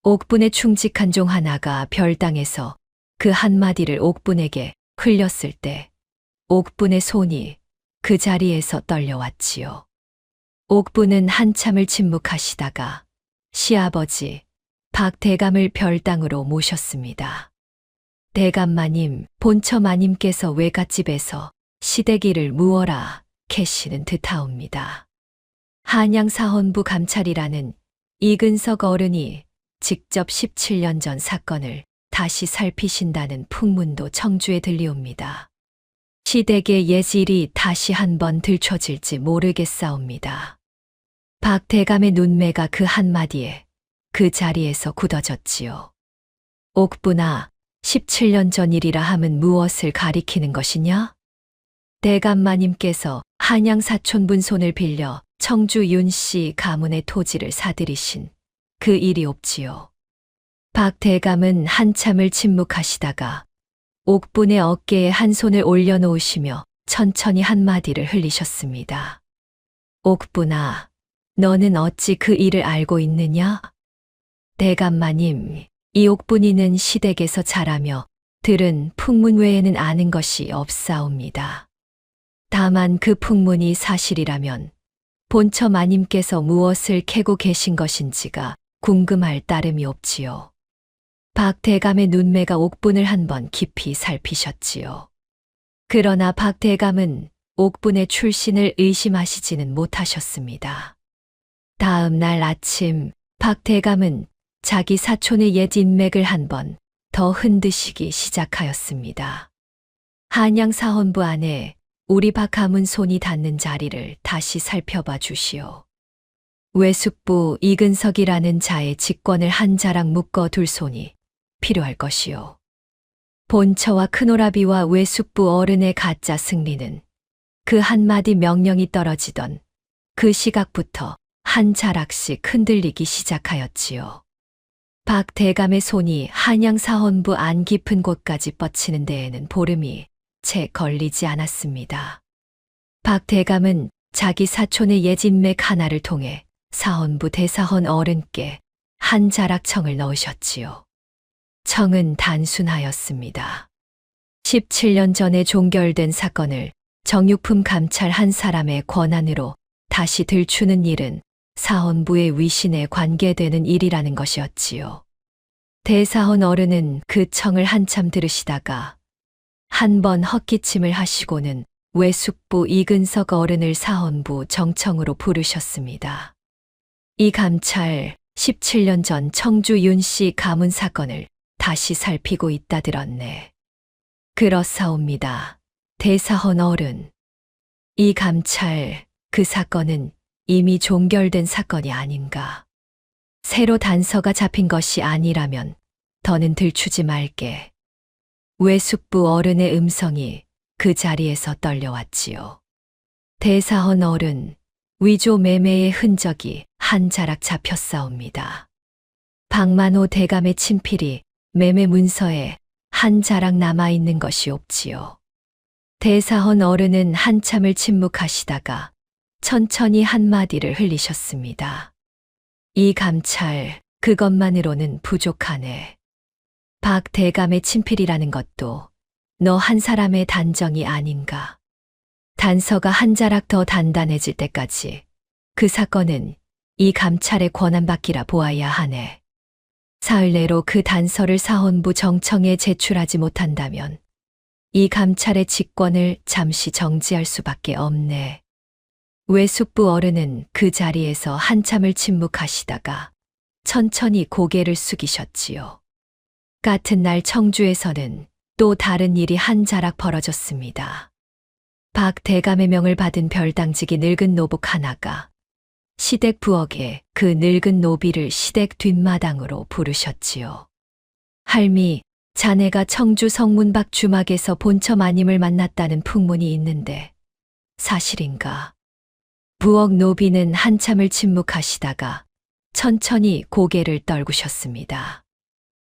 옥분의 충직한 종 하나가 별당에서 그 한마디를 옥분에게 흘렸을 때 옥분의 손이 그 자리에서 떨려왔지요. 옥분은 한참을 침묵하시다가 시아버지 박 대감을 별당으로 모셨습니다. 대감마님, 본처 마님께서 외갓집에서 시댁일을 무어라 계시는 듯하옵니다. 한양사헌부 감찰이라는 이근석 어른이 직접 17년 전 사건을 다시 살피신다는 풍문도 청주에 들리옵니다. 시댁의 예질이 다시 한번 들춰질지 모르겠사옵니다. 박 대감의 눈매가 그 한마디에 그 자리에서 굳어졌지요. 옥분아, 17년 전 일이라 함은 무엇을 가리키는 것이냐? 대감마님께서 한양 사촌분 손을 빌려 청주 윤씨 가문의 토지를 사들이신 그 일이 없지요. 박 대감은 한참을 침묵하시다가 옥분의 어깨에 한 손을 올려놓으시며 천천히 한마디를 흘리셨습니다. 옥분아, 너는 어찌 그 일을 알고 있느냐? 대감마님, 이 옥분이는 시댁에서 자라며 들은 풍문 외에는 아는 것이 없사옵니다. 다만 그 풍문이 사실이라면 본처 마님께서 무엇을 캐고 계신 것인지가 궁금할 따름이 없지요. 박 대감의 눈매가 옥분을 한번 깊이 살피셨지요. 그러나 박 대감은 옥분의 출신을 의심하시지는 못하셨습니다. 다음 날 아침 박 대감은 자기 사촌의 옛 인맥을 한 번 더 흔드시기 시작하였습니다. 한양 사헌부 안에 우리 박 가문 손이 닿는 자리를 다시 살펴봐 주시오. 외숙부 이근석이라는 자의 직권을 한 자락 묶어 둘 손이 필요할 것이오. 본처와 큰오라비와 외숙부 어른의 가짜 승리는 그 한마디 명령이 떨어지던 그 시각부터 한 자락씩 흔들리기 시작하였지요. 박 대감의 손이 한양 사헌부 안 깊은 곳까지 뻗치는 데에는 보름이 채 걸리지 않았습니다. 박 대감은 자기 사촌의 옛 인맥 하나를 통해 사헌부 대사헌 어른께 한 자락청을 넣으셨지요. 청은 단순하였습니다. 17년 전에 종결된 사건을 정육품 감찰 한 사람의 권한으로 다시 들추는 일은 사헌부의 위신에 관계되는 일이라는 것이었지요. 대사헌 어른은 그 청을 한참 들으시다가 한 번 헛기침을 하시고는 외숙부 이근석 어른을 사헌부 정청으로 부르셨습니다. 이 감찰 17년 전 청주 윤씨 가문 사건을 다시 살피고 있다 들었네. 그렇사옵니다. 대사헌 어른. 이 감찰, 그 사건은 이미 종결된 사건이 아닌가. 새로 단서가 잡힌 것이 아니라면 더는 들추지 말게. 외숙부 어른의 음성이 그 자리에서 떨려왔지요. 대사헌 어른, 위조 매매의 흔적이 한 자락 잡혔사옵니다. 박만호 대감의 친필이 매매 문서에 한 자락 남아있는 것이 없지요. 대사헌 어른은 한참을 침묵하시다가 천천히 한마디를 흘리셨습니다. 이 감찰, 그것만으로는 부족하네. 박 대감의 친필이라는 것도 너 한 사람의 단정이 아닌가. 단서가 한 자락 더 단단해질 때까지 그 사건은 이 감찰의 권한받기라 보아야 하네. 사흘 내로 그 단서를 사헌부 정청에 제출하지 못한다면 이 감찰의 직권을 잠시 정지할 수밖에 없네. 외숙부 어른은 그 자리에서 한참을 침묵하시다가 천천히 고개를 숙이셨지요. 같은 날 청주에서는 또 다른 일이 한 자락 벌어졌습니다. 박 대감의 명을 받은 별당직이 늙은 노복 하나가 시댁 부엌에 그 늙은 노비를 시댁 뒷마당으로 부르셨지요. 할미, 자네가 청주 성문 밖 주막에서 본처 마님을 만났다는 풍문이 있는데 사실인가? 부엌 노비는 한참을 침묵하시다가 천천히 고개를 떨구셨습니다.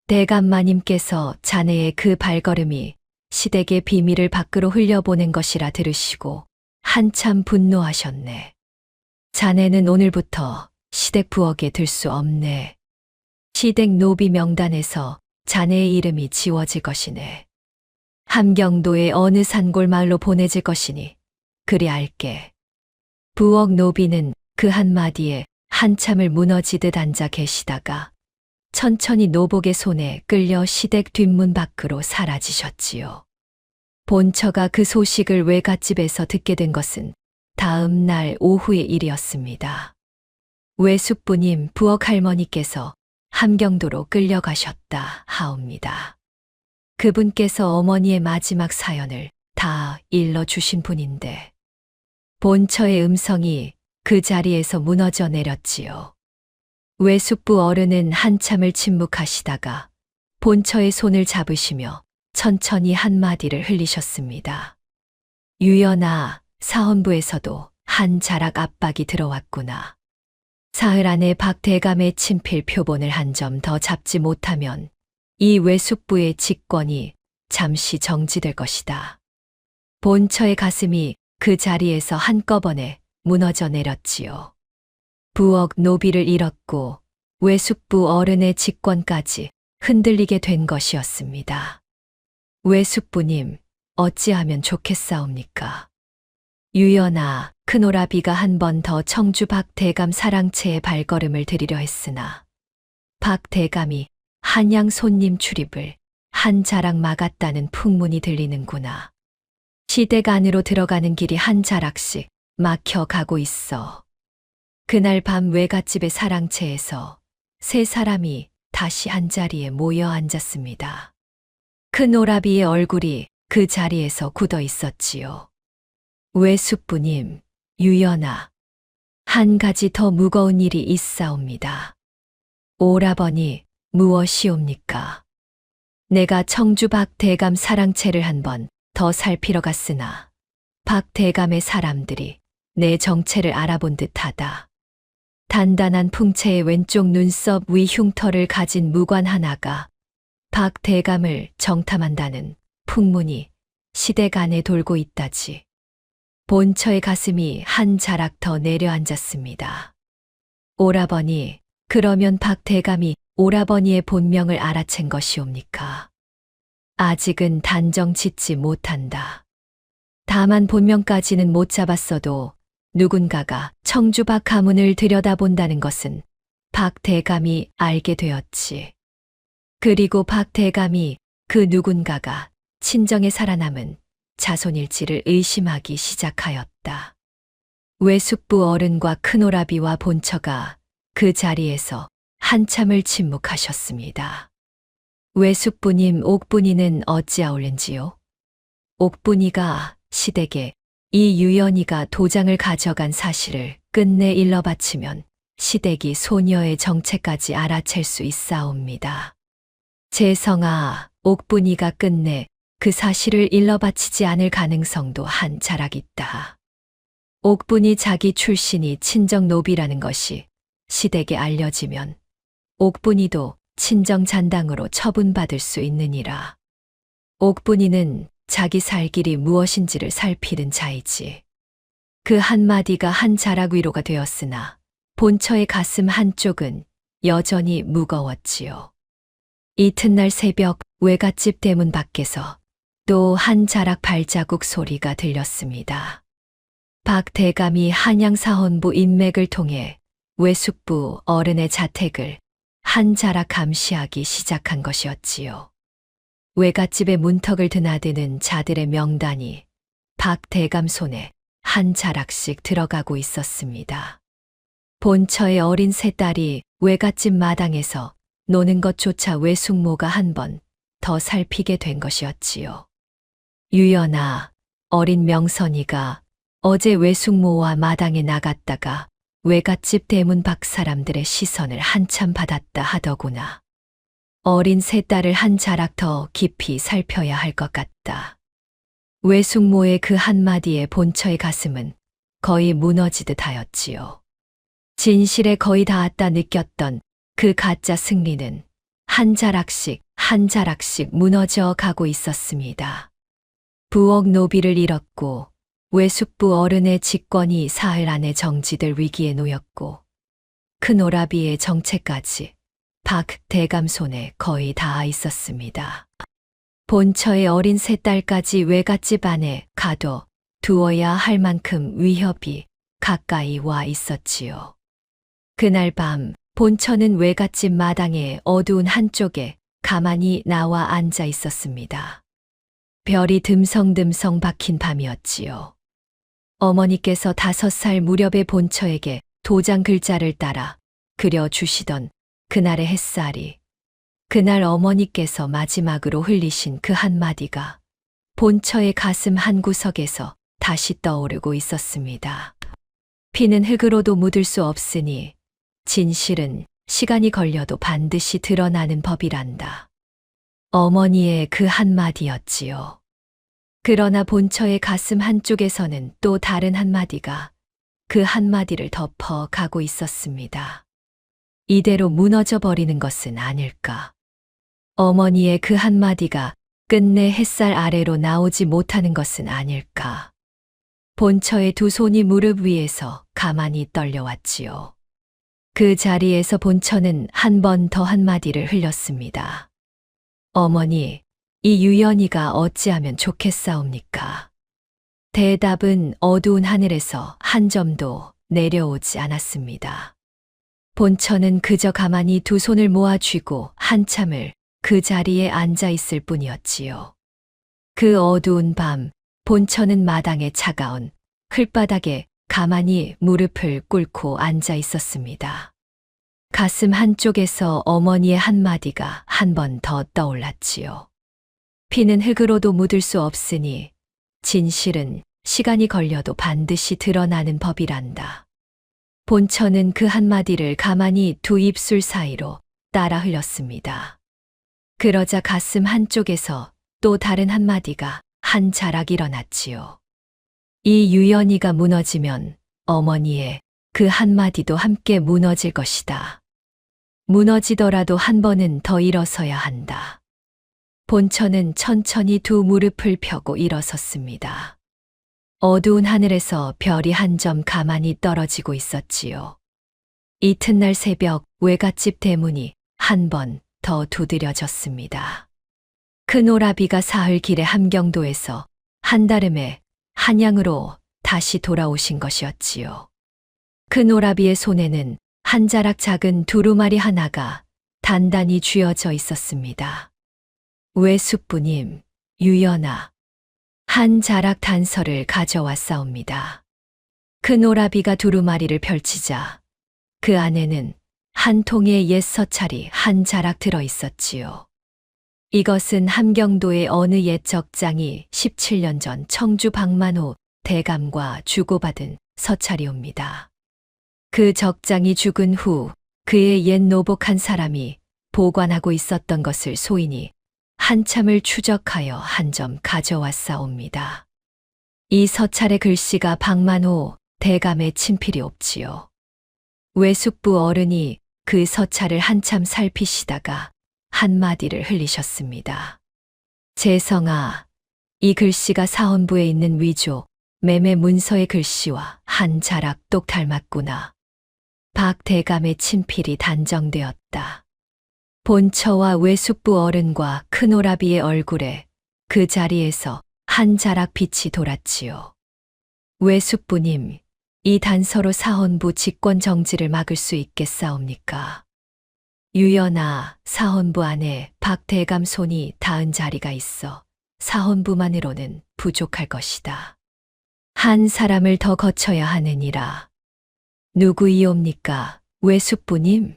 대감 마님께서 자네의 그 발걸음이 시댁의 비밀을 밖으로 흘려보낸 것이라 들으시고 한참 분노하셨네. 자네는 오늘부터 시댁 부엌에 들 수 없네. 시댁 노비 명단에서 자네의 이름이 지워질 것이네. 함경도의 어느 산골 마을로 보내질 것이니 그리 알게. 부엌 노비는 그 한마디에 한참을 무너지듯 앉아 계시다가 천천히 노복의 손에 끌려 시댁 뒷문 밖으로 사라지셨지요. 본처가 그 소식을 외갓집에서 듣게 된 것은 다음 날 오후의 일이었습니다. 외숙부님 부엌 할머니께서 함경도로 끌려가셨다 하옵니다. 그분께서 어머니의 마지막 사연을 다 일러주신 분인데 본처의 음성이 그 자리에서 무너져 내렸지요. 외숙부 어른은 한참을 침묵하시다가 본처의 손을 잡으시며 천천히 한마디를 흘리셨습니다. 유연아, 사헌부에서도 한 자락 압박이 들어왔구나. 사흘 안에 박 대감의 친필 표본을 한 점 더 잡지 못하면 이 외숙부의 직권이 잠시 정지될 것이다. 본처의 가슴이 그 자리에서 한꺼번에 무너져 내렸지요. 부엌 노비를 잃었고 외숙부 어른의 직권까지 흔들리게 된 것이었습니다. 외숙부님, 어찌하면 좋겠사옵니까? 유연아, 큰오라비가 한 번 더 청주 박 대감 사랑채에 발걸음을 들이려 했으나 박 대감이 한양 손님 출입을 한 자락 막았다는 풍문이 들리는구나. 시댁 안으로 들어가는 길이 한 자락씩 막혀가고 있어. 그날 밤 외갓집의 사랑채에서 세 사람이 다시 한자리에 모여 앉았습니다. 큰 오라비의 얼굴이 그 자리에서 굳어 있었지요. 외숙부님, 유연아, 한 가지 더 무거운 일이 있사옵니다. 오라버니, 무엇이옵니까? 내가 청주 박대감 사랑채를 한번 더 살피러 갔으나 박대감의 사람들이 내 정체를 알아본 듯하다. 단단한 풍채의 왼쪽 눈썹 위 흉터를 가진 무관 하나가 박대감을 정탐한다는 풍문이 시댁 안에 돌고 있다지. 본처의 가슴이 한 자락 더 내려앉았습니다. 오라버니, 그러면 박대감이 오라버니의 본명을 알아챈 것이옵니까? 아직은 단정 짓지 못한다. 다만 본명까지는 못 잡았어도 누군가가 청주 박 가문을 들여다본다는 것은 박대감이 알게 되었지. 그리고 박대감이 그 누군가가 친정에 살아남은 자손일지를 의심하기 시작하였다. 외숙부 어른과 큰오라비와 본처가 그 자리에서 한참을 침묵하셨습니다. 외숙부님, 옥분이는 어찌하올는지요? 옥분이가 시댁에 이 유연이가 도장을 가져간 사실을 끝내 일러 바치면 시댁이 소녀의 정체까지 알아챌 수 있사옵니다. 재성아, 옥분이가 끝내 그 사실을 일러 바치지 않을 가능성도 한 자락 있다. 옥분이 자기 출신이 친정 노비라는 것이 시댁에 알려지면 옥분이도 친정 잔당으로 처분받을 수 있느니라. 옥분이는 자기 살 길이 무엇인지를 살피는 자이지. 그 한마디가 한 자락 위로가 되었으나 본처의 가슴 한쪽은 여전히 무거웠지요. 이튿날 새벽 외갓집 대문 밖에서 또 한 자락 발자국 소리가 들렸습니다. 박대감이 한양사헌부 인맥을 통해 외숙부 어른의 자택을 한 자락 감시하기 시작한 것이었지요. 외갓집의 문턱을 드나드는 자들의 명단이 박대감 손에 한 자락씩 들어가고 있었습니다. 본처의 어린 세 딸이 외갓집 마당에서 노는 것조차 외숙모가 한 번 더 살피게 된 것이었지요. 유연아, 어린 명선이가 어제 외숙모와 마당에 나갔다가 외갓집 대문 밖 사람들의 시선을 한참 받았다 하더구나. 어린 세 딸을 한 자락 더 깊이 살펴야 할 것 같다. 외숙모의 그 한마디에 본처의 가슴은 거의 무너지듯 하였지요. 진실에 거의 닿았다 느꼈던 그 가짜 승리는 한 자락씩 무너져 가고 있었습니다. 부엌 노비를 잃었고 외숙부 어른의 직권이 사흘 안에 정지될 위기에 놓였고 큰 오라비의 정체까지 박대감 손에 거의 닿아 있었습니다. 본처의 어린 세 딸까지 외갓집 안에 가둬 두어야 할 만큼 위협이 가까이 와 있었지요. 그날 밤 본처는 외갓집 마당의 어두운 한쪽에 가만히 나와 앉아 있었습니다. 별이 듬성듬성 박힌 밤이었지요. 어머니께서 5살 무렵의 본처에게 도장 글자를 따라 그려주시던 그날의 햇살이, 그날 어머니께서 마지막으로 흘리신 그 한마디가 본처의 가슴 한구석에서 다시 떠오르고 있었습니다. 피는 흙으로도 묻을 수 없으니 진실은 시간이 걸려도 반드시 드러나는 법이란다. 어머니의 그 한마디였지요. 그러나 본처의 가슴 한쪽에서는 또 다른 한마디가 그 한마디를 덮어 가고 있었습니다. 이대로 무너져 버리는 것은 아닐까. 어머니의 그 한마디가 끝내 햇살 아래로 나오지 못하는 것은 아닐까. 본처의 두 손이 무릎 위에서 가만히 떨려왔지요. 그 자리에서 본처는 한 번 더 한마디를 흘렸습니다. 어머니, 이 유연이가 어찌하면 좋겠사옵니까? 대답은 어두운 하늘에서 한 점도 내려오지 않았습니다. 본처는 그저 가만히 두 손을 모아 쥐고 한참을 그 자리에 앉아 있을 뿐이었지요. 그 어두운 밤, 본처는 마당의 차가운 흘바닥에 가만히 무릎을 꿇고 앉아 있었습니다. 가슴 한쪽에서 어머니의 한마디가 한 번 더 떠올랐지요. 피는 흙으로도 묻을 수 없으니 진실은 시간이 걸려도 반드시 드러나는 법이란다. 본처는 그 한마디를 가만히 두 입술 사이로 따라 흘렸습니다. 그러자 가슴 한쪽에서 또 다른 한마디가 한 자락 일어났지요. 이 유연이가 무너지면 어머니의 그 한마디도 함께 무너질 것이다. 무너지더라도 한 번은 더 일어서야 한다. 본처는 천천히 두 무릎을 펴고 일어섰습니다. 어두운 하늘에서 별이 한 점 가만히 떨어지고 있었지요. 이튿날 새벽 외갓집 대문이 한 번 더 두드려졌습니다. 큰 오라비가 사흘 길의 함경도에서 한달음에 한양으로 다시 돌아오신 것이었지요. 큰 오라비의 손에는 한 자락 작은 두루마리 하나가 단단히 쥐어져 있었습니다. 외숙부님, 유연아. 한 자락 단서를 가져왔사옵니다. 큰 오라비가 두루마리를 펼치자 그 안에는 한 통의 옛 서찰이 한 자락 들어 있었지요. 이것은 함경도의 어느 옛 적장이 17년 전 청주 박만호 대감과 주고받은 서찰이옵니다. 그 적장이 죽은 후 그의 옛 노복 한 사람이 보관하고 있었던 것을 소인이 한참을 추적하여 한 점 가져왔사옵니다. 이 서찰의 글씨가 박만호 대감의 친필이 없지요. 외숙부 어른이 그 서찰을 한참 살피시다가 한마디를 흘리셨습니다. 재성아, 이 글씨가 사헌부에 있는 위조, 매매 문서의 글씨와 한 자락 똑 닮았구나. 박 대감의 친필이 단정되었다. 본처와 외숙부 어른과 큰 오라비의 얼굴에 그 자리에서 한 자락 빛이 돌았지요. 외숙부님, 이 단서로 사헌부 직권 정지를 막을 수 있겠사옵니까? 유연아, 사헌부 안에 박 대감 손이 닿은 자리가 있어 사헌부만으로는 부족할 것이다. 한 사람을 더 거쳐야 하느니라. 누구이옵니까, 외숙부님?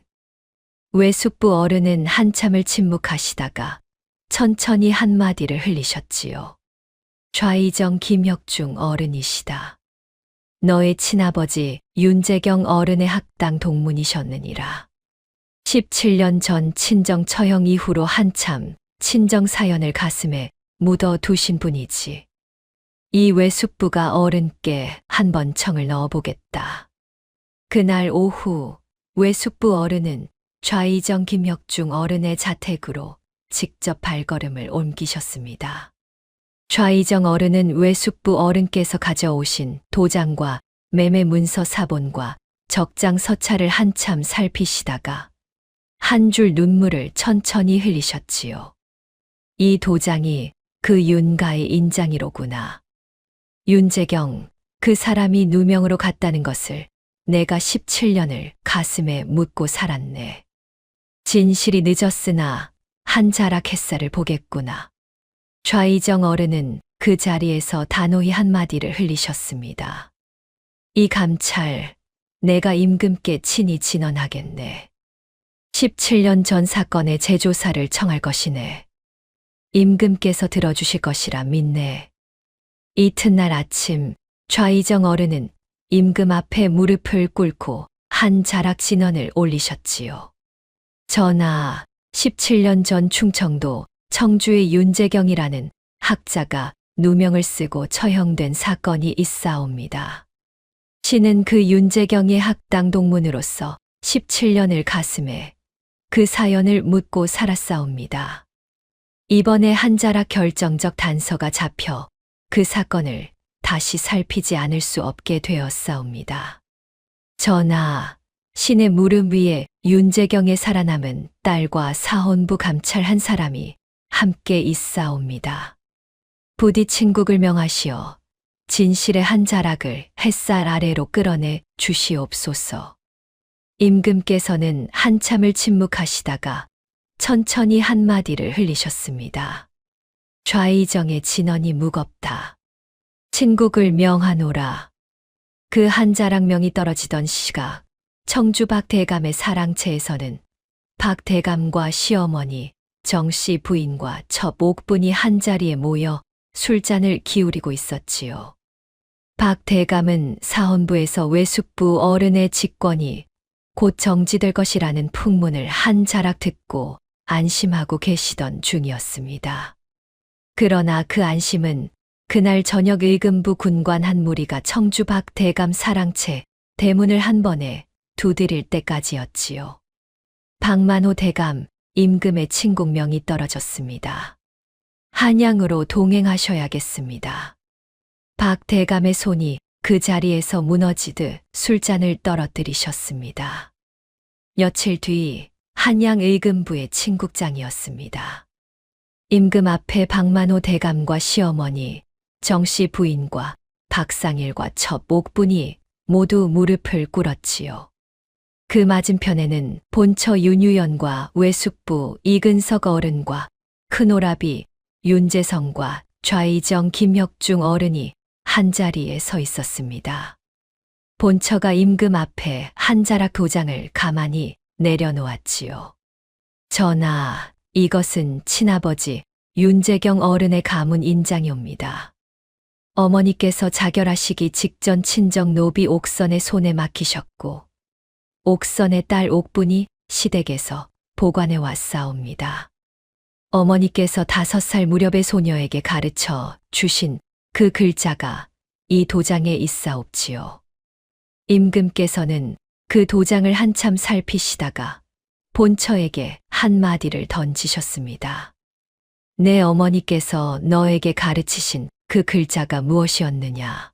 외숙부 어른은 한참을 침묵하시다가 천천히 한마디를 흘리셨지요. 좌이정 김혁중 어른이시다. 너의 친아버지 윤재경 어른의 학당 동문이셨느니라. 17년 전 친정 처형 이후로 한참 친정 사연을 가슴에 묻어 두신 분이지. 이 외숙부가 어른께 한번 청을 넣어보겠다. 그날 오후 외숙부 어른은 좌이정 김혁중 어른의 자택으로 직접 발걸음을 옮기셨습니다. 좌이정 어른은 외숙부 어른께서 가져오신 도장과 매매 문서 사본과 적장 서찰을 한참 살피시다가 한 줄 눈물을 천천히 흘리셨지요. 이 도장이 그 윤가의 인장이로구나. 윤재경, 그 사람이 누명으로 갔다는 것을 내가 17년을 가슴에 묻고 살았네. 진실이 늦었으나 한 자락 햇살을 보겠구나. 좌이정 어른은 그 자리에서 단호히 한마디를 흘리셨습니다. 이 감찰, 내가 임금께 친히 진언하겠네. 17년 전 사건의 재조사를 청할 것이네. 임금께서 들어주실 것이라 믿네. 이튿날 아침 좌이정 어른은 임금 앞에 무릎을 꿇고 한 자락 진언을 올리셨지요. 전하, 17년 전 충청도 청주의 윤재경이라는 학자가 누명을 쓰고 처형된 사건이 있사옵니다. 신은 그 윤재경의 학당 동문으로서 17년을 가슴에 그 사연을 묻고 살았사옵니다. 이번에 한 자락 결정적 단서가 잡혀 그 사건을 다시 살피지 않을 수 없게 되었사옵니다. 전하, 신의 무릎 위에 윤재경의 살아남은 딸과 사헌부 감찰 한 사람이 함께 있사옵니다. 부디 친국을 명하시어 진실의 한 자락을 햇살 아래로 끌어내 주시옵소서. 임금께서는 한참을 침묵하시다가 천천히 한마디를 흘리셨습니다. 좌이정의 진언이 무겁다. 친국을 명하노라. 그 한 자락 명이 떨어지던 시각, 청주 박대감의 사랑채에서는 박대감과 시어머니, 정씨 부인과 첩 옥분이 한자리에 모여 술잔을 기울이고 있었지요. 박대감은 사헌부에서 외숙부 어른의 직권이 곧 정지될 것이라는 풍문을 한 자락 듣고 안심하고 계시던 중이었습니다. 그러나 그 안심은 그날 저녁 의금부 군관 한 무리가 청주 박대감 사랑채 대문을 한 번에 두드릴 때까지였지요. 박만호 대감, 임금의 친국명이 떨어졌습니다. 한양으로 동행하셔야겠습니다. 박 대감의 손이 그 자리에서 무너지듯 술잔을 떨어뜨리셨습니다. 며칠 뒤 한양 의금부의 친국장이었습니다. 임금 앞에 박만호 대감과 시어머니, 정씨 부인과 박상일과 첩 옥분이 모두 무릎을 꿇었지요. 그 맞은편에는 본처 윤유연과 외숙부 이근석 어른과 큰오라비 윤재성과 좌의정 김혁중 어른이 한자리에 서 있었습니다. 본처가 임금 앞에 한 자락 도장을 가만히 내려놓았지요. 전하, 이것은 친아버지 윤재경 어른의 가문 인장이옵니다. 어머니께서 자결하시기 직전 친정 노비 옥선의 손에 맡기셨고 옥선의 딸 옥분이 시댁에서 보관해 왔사옵니다. 어머니께서 5살 무렵의 소녀에게 가르쳐 주신 그 글자가 이 도장에 있사옵지요. 임금께서는 그 도장을 한참 살피시다가 본처에게 한마디를 던지셨습니다. 내 어머니께서 너에게 가르치신 그 글자가 무엇이었느냐?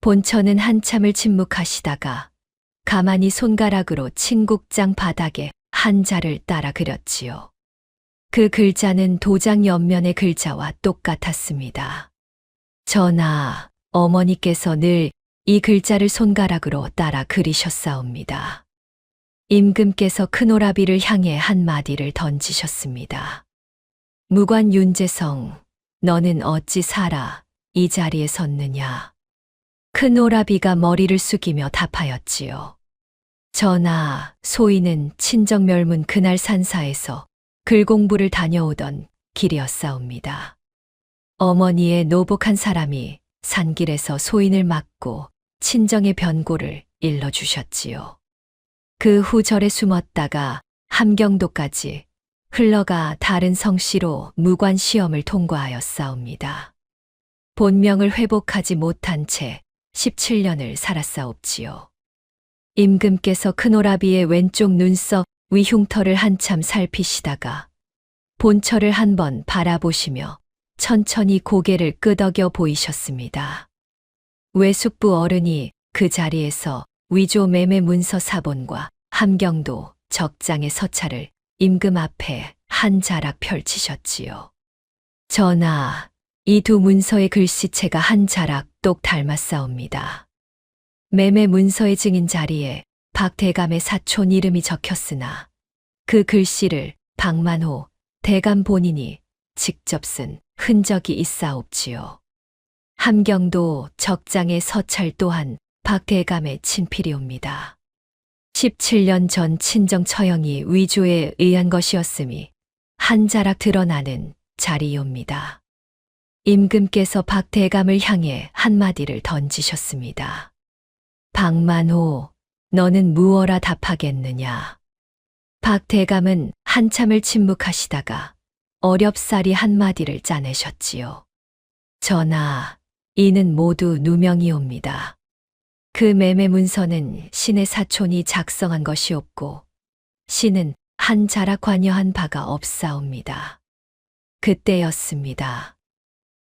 본처는 한참을 침묵하시다가 가만히 손가락으로 친국장 바닥에 한자를 따라 그렸지요. 그 글자는 도장 옆면의 글자와 똑같았습니다. 전하, 어머니께서 늘 이 글자를 손가락으로 따라 그리셨사옵니다. 임금께서 큰오라비를 향해 한마디를 던지셨습니다. 무관 윤재성, 너는 어찌 살아 이 자리에 섰느냐? 큰오라비가 머리를 숙이며 답하였지요. 전하, 소인은 친정멸문 그날 산사에서 글공부를 다녀오던 길이었사옵니다. 어머니의 노복한 사람이 산길에서 소인을 맞고 친정의 변고를 일러주셨지요. 그 후 절에 숨었다가 함경도까지 흘러가 다른 성씨로 무관 시험을 통과하였사옵니다. 본명을 회복하지 못한 채 17년을 살았사옵지요. 임금께서 큰오라비의 왼쪽 눈썹 위 흉터를 한참 살피시다가 본처를 한번 바라보시며 천천히 고개를 끄덕여 보이셨습니다. 외숙부 어른이 그 자리에서 위조 매매 문서 사본과 함경도 적장의 서찰을 임금 앞에 한 자락 펼치셨지요. 전하, 이 두 문서의 글씨체가 한 자락 똑 닮았사옵니다. 매매 문서의 증인 자리에 박 대감의 사촌 이름이 적혔으나 그 글씨를 박만호 대감 본인이 직접 쓴 흔적이 있사옵지요. 함경도 적장의 서찰 또한 박 대감의 친필이옵니다. 17년 전 친정 처형이 위조에 의한 것이었음이 한 자락 드러나는 자리이옵니다. 임금께서 박 대감을 향해 한마디를 던지셨습니다. 박만호, 너는 무어라 답하겠느냐? 박 대감은 한참을 침묵하시다가 어렵사리 한마디를 짜내셨지요. 전하, 이는 모두 누명이옵니다. 그 매매 문서는 신의 사촌이 작성한 것이옵고 신은 한 자락 관여한 바가 없사옵니다. 그때였습니다.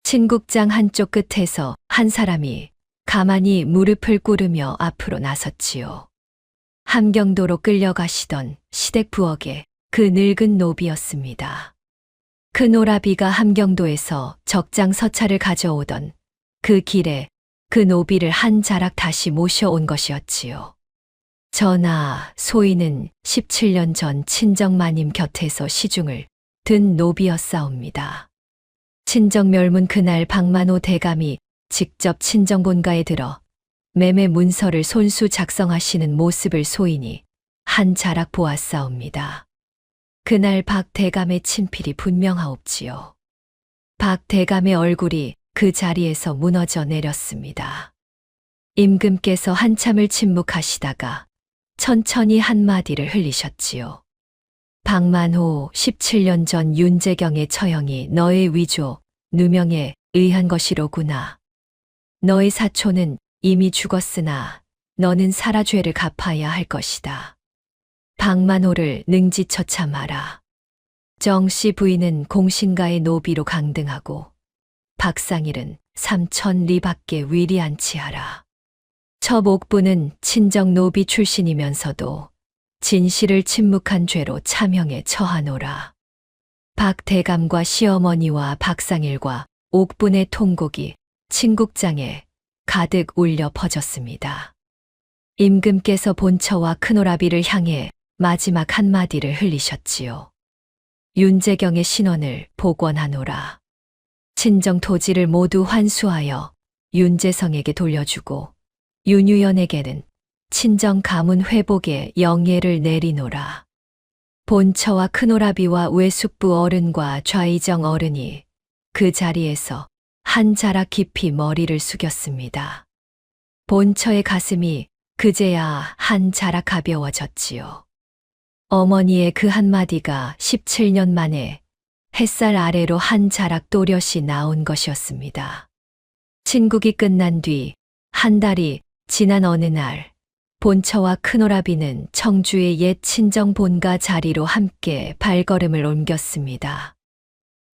친국장 한쪽 끝에서 한 사람이 가만히 무릎을 꿇으며 앞으로 나섰지요. 함경도로 끌려가시던 시댁 부엌의 그 늙은 노비였습니다. 큰오라비가 함경도에서 적장 서찰을 가져오던 그 길에 그 노비를 한 자락 다시 모셔온 것이었지요. 전하, 소인은 17년 전 친정마님 곁에서 시중을 든 노비였사옵니다. 친정멸문 그날 박만호 대감이 직접 친정 본가에 들어 매매 문서를 손수 작성하시는 모습을 소인이 한 자락 보았사옵니다. 그날 박 대감의 친필이 분명하옵지요. 박 대감의 얼굴이 그 자리에서 무너져 내렸습니다. 임금께서 한참을 침묵하시다가 천천히 한마디를 흘리셨지요. 박만호 17년 전 윤재경의 처형이 너의 위조, 누명에 의한 것이로구나. 너의 사촌은 이미 죽었으나 너는 살아죄를 갚아야 할 것이다. 박만호를 능지처참하라. 정씨 부인은 공신가의 노비로 강등하고 박상일은 3,000리밖에 위리 안치하라. 첩옥부는 친정 노비 출신이면서도 진실을 침묵한 죄로 차명에 처하노라. 박 대감과 시어머니와 박상일과 옥분의 통곡이 친국장에 가득 울려 퍼졌습니다. 임금께서 본처와 큰오라비를 향해 마지막 한마디를 흘리셨지요. 윤재경의 신원을 복원하노라. 친정 토지를 모두 환수하여 윤재성에게 돌려주고 윤유연에게는 친정 가문 회복의 영예를 내리노라. 본처와 큰오라비와 외숙부 어른과 좌의정 어른이 그 자리에서 한 자락 깊이 머리를 숙였습니다. 본처의 가슴이 그제야 한 자락 가벼워졌지요. 어머니의 그 한마디가 17년 만에 햇살 아래로 한 자락 또렷이 나온 것이었습니다. 친국이 끝난 뒤 한 달이 지난 어느 날 본처와 큰오라비는 청주의 옛 친정 본가 자리로 함께 발걸음을 옮겼습니다.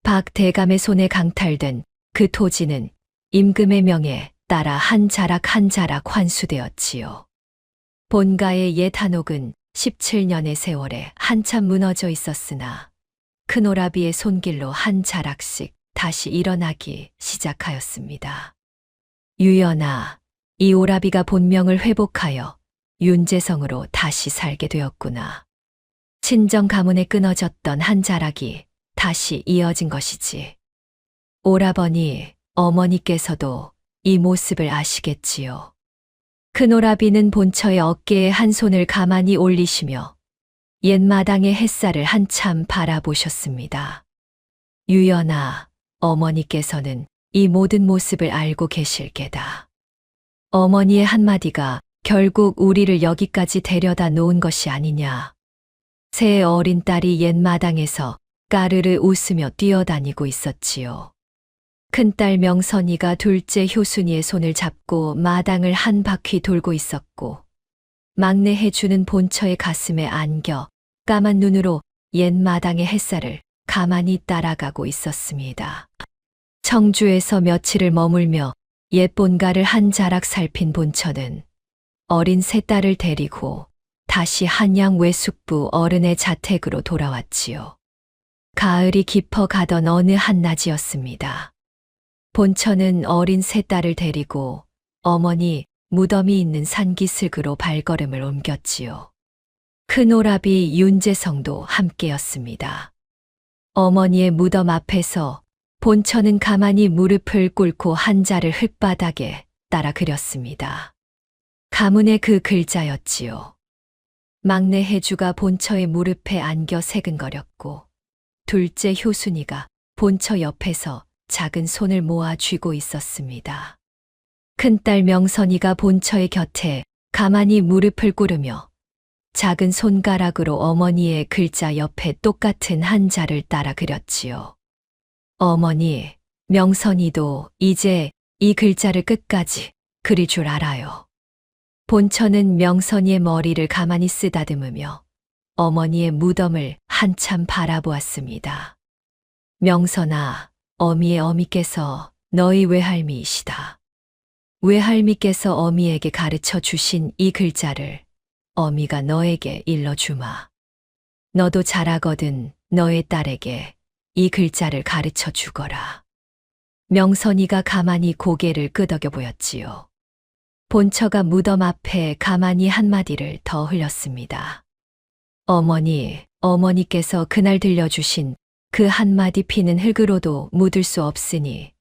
박 대감의 손에 강탈된 그 토지는 임금의 명에 따라 한 자락 한 자락 환수되었지요. 본가의 옛 한옥은 17년의 세월에 한참 무너져 있었으나 큰오라비의 손길로 한 자락씩 다시 일어나기 시작하였습니다. 유연아, 이 오라비가 본명을 회복하여 윤재성으로 다시 살게 되었구나. 친정 가문에 끊어졌던 한 자락이 다시 이어진 것이지. 오라버니, 어머니께서도 이 모습을 아시겠지요. 큰오라비는 본처의 어깨에 한 손을 가만히 올리시며 옛 마당의 햇살을 한참 바라보셨습니다. 유연아, 어머니께서는 이 모든 모습을 알고 계실 게다. 어머니의 한마디가 결국 우리를 여기까지 데려다 놓은 것이 아니냐. 새 어린 딸이 옛 마당에서 까르르 웃으며 뛰어다니고 있었지요. 큰딸 명선이가 둘째 효순이의 손을 잡고 마당을 한 바퀴 돌고 있었고, 막내 혜주는 본처의 가슴에 안겨 까만 눈으로 옛 마당의 햇살을 가만히 따라가고 있었습니다. 청주에서 며칠을 머물며 옛 본가를 한 자락 살핀 본처는 어린 세 딸을 데리고 다시 한양 외숙부 어른의 자택으로 돌아왔지요. 가을이 깊어 가던 어느 한낮이었습니다. 본처는 어린 세 딸을 데리고 어머니 무덤이 있는 산기슭으로 발걸음을 옮겼지요. 큰오라비 윤재성도 함께였습니다. 어머니의 무덤 앞에서 본처는 가만히 무릎을 꿇고 한자를 흙바닥에 따라 그렸습니다. 가문의 그 글자였지요. 막내 혜주가 본처의 무릎에 안겨 새근거렸고, 둘째 효순이가 본처 옆에서 작은 손을 모아 쥐고 있었습니다. 큰딸 명선이가 본처의 곁에 가만히 무릎을 꿇으며 작은 손가락으로 어머니의 글자 옆에 똑같은 한자를 따라 그렸지요. 어머니, 명선이도 이제 이 글자를 끝까지 그릴 줄 알아요. 본처는 명선이의 머리를 가만히 쓰다듬으며 어머니의 무덤을 한참 바라보았습니다. 명선아, 어미의 어미께서 너희 외할미이시다. 외할미께서 어미에게 가르쳐 주신 이 글자를 어미가 너에게 일러주마. 너도 잘하거든 너의 딸에게 이 글자를 가르쳐 주거라. 명선이가 가만히 고개를 끄덕여 보였지요. 본처가 무덤 앞에 가만히 한마디를 더 흘렸습니다. 어머니, 어머니께서 그날 들려주신 그 한마디 피는 흙으로도 묻을 수 없으니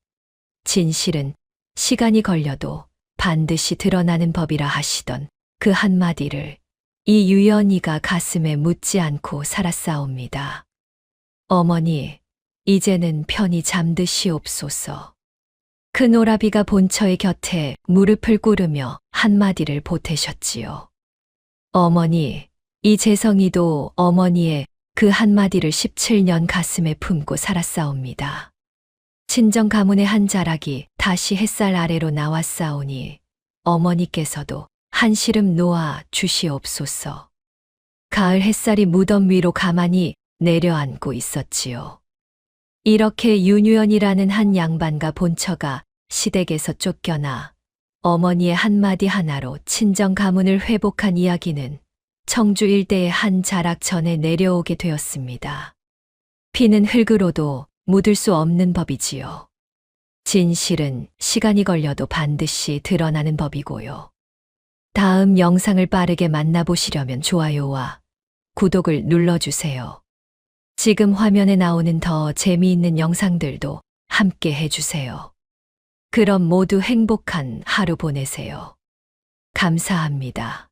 진실은 시간이 걸려도 반드시 드러나는 법이라 하시던 그 한마디를 이 유연이가 가슴에 묻지 않고 살았사옵니다. 어머니, 이제는 편히 잠드시옵소서. 큰 오라비가 본처의 곁에 무릎을 꿇으며 한마디를 보태셨지요. 어머니, 이 재성이도 어머니의 그 한마디를 17년 가슴에 품고 살았사옵니다. 친정 가문의 한 자락이 다시 햇살 아래로 나왔사오니 어머니께서도 한시름 놓아 주시옵소서. 가을 햇살이 무덤 위로 가만히 내려앉고 있었지요. 이렇게 윤유연이라는 한 양반과 본처가 시댁에서 쫓겨나 어머니의 한마디 하나로 친정 가문을 회복한 이야기는 청주 일대의 한 자락천에 내려오게 되었습니다. 피는 흙으로도 묻을 수 없는 법이지요. 진실은 시간이 걸려도 반드시 드러나는 법이고요. 다음 영상을 빠르게 만나보시려면 좋아요와 구독을 눌러주세요. 지금 화면에 나오는 더 재미있는 영상들도 함께 해주세요. 그럼 모두 행복한 하루 보내세요. 감사합니다.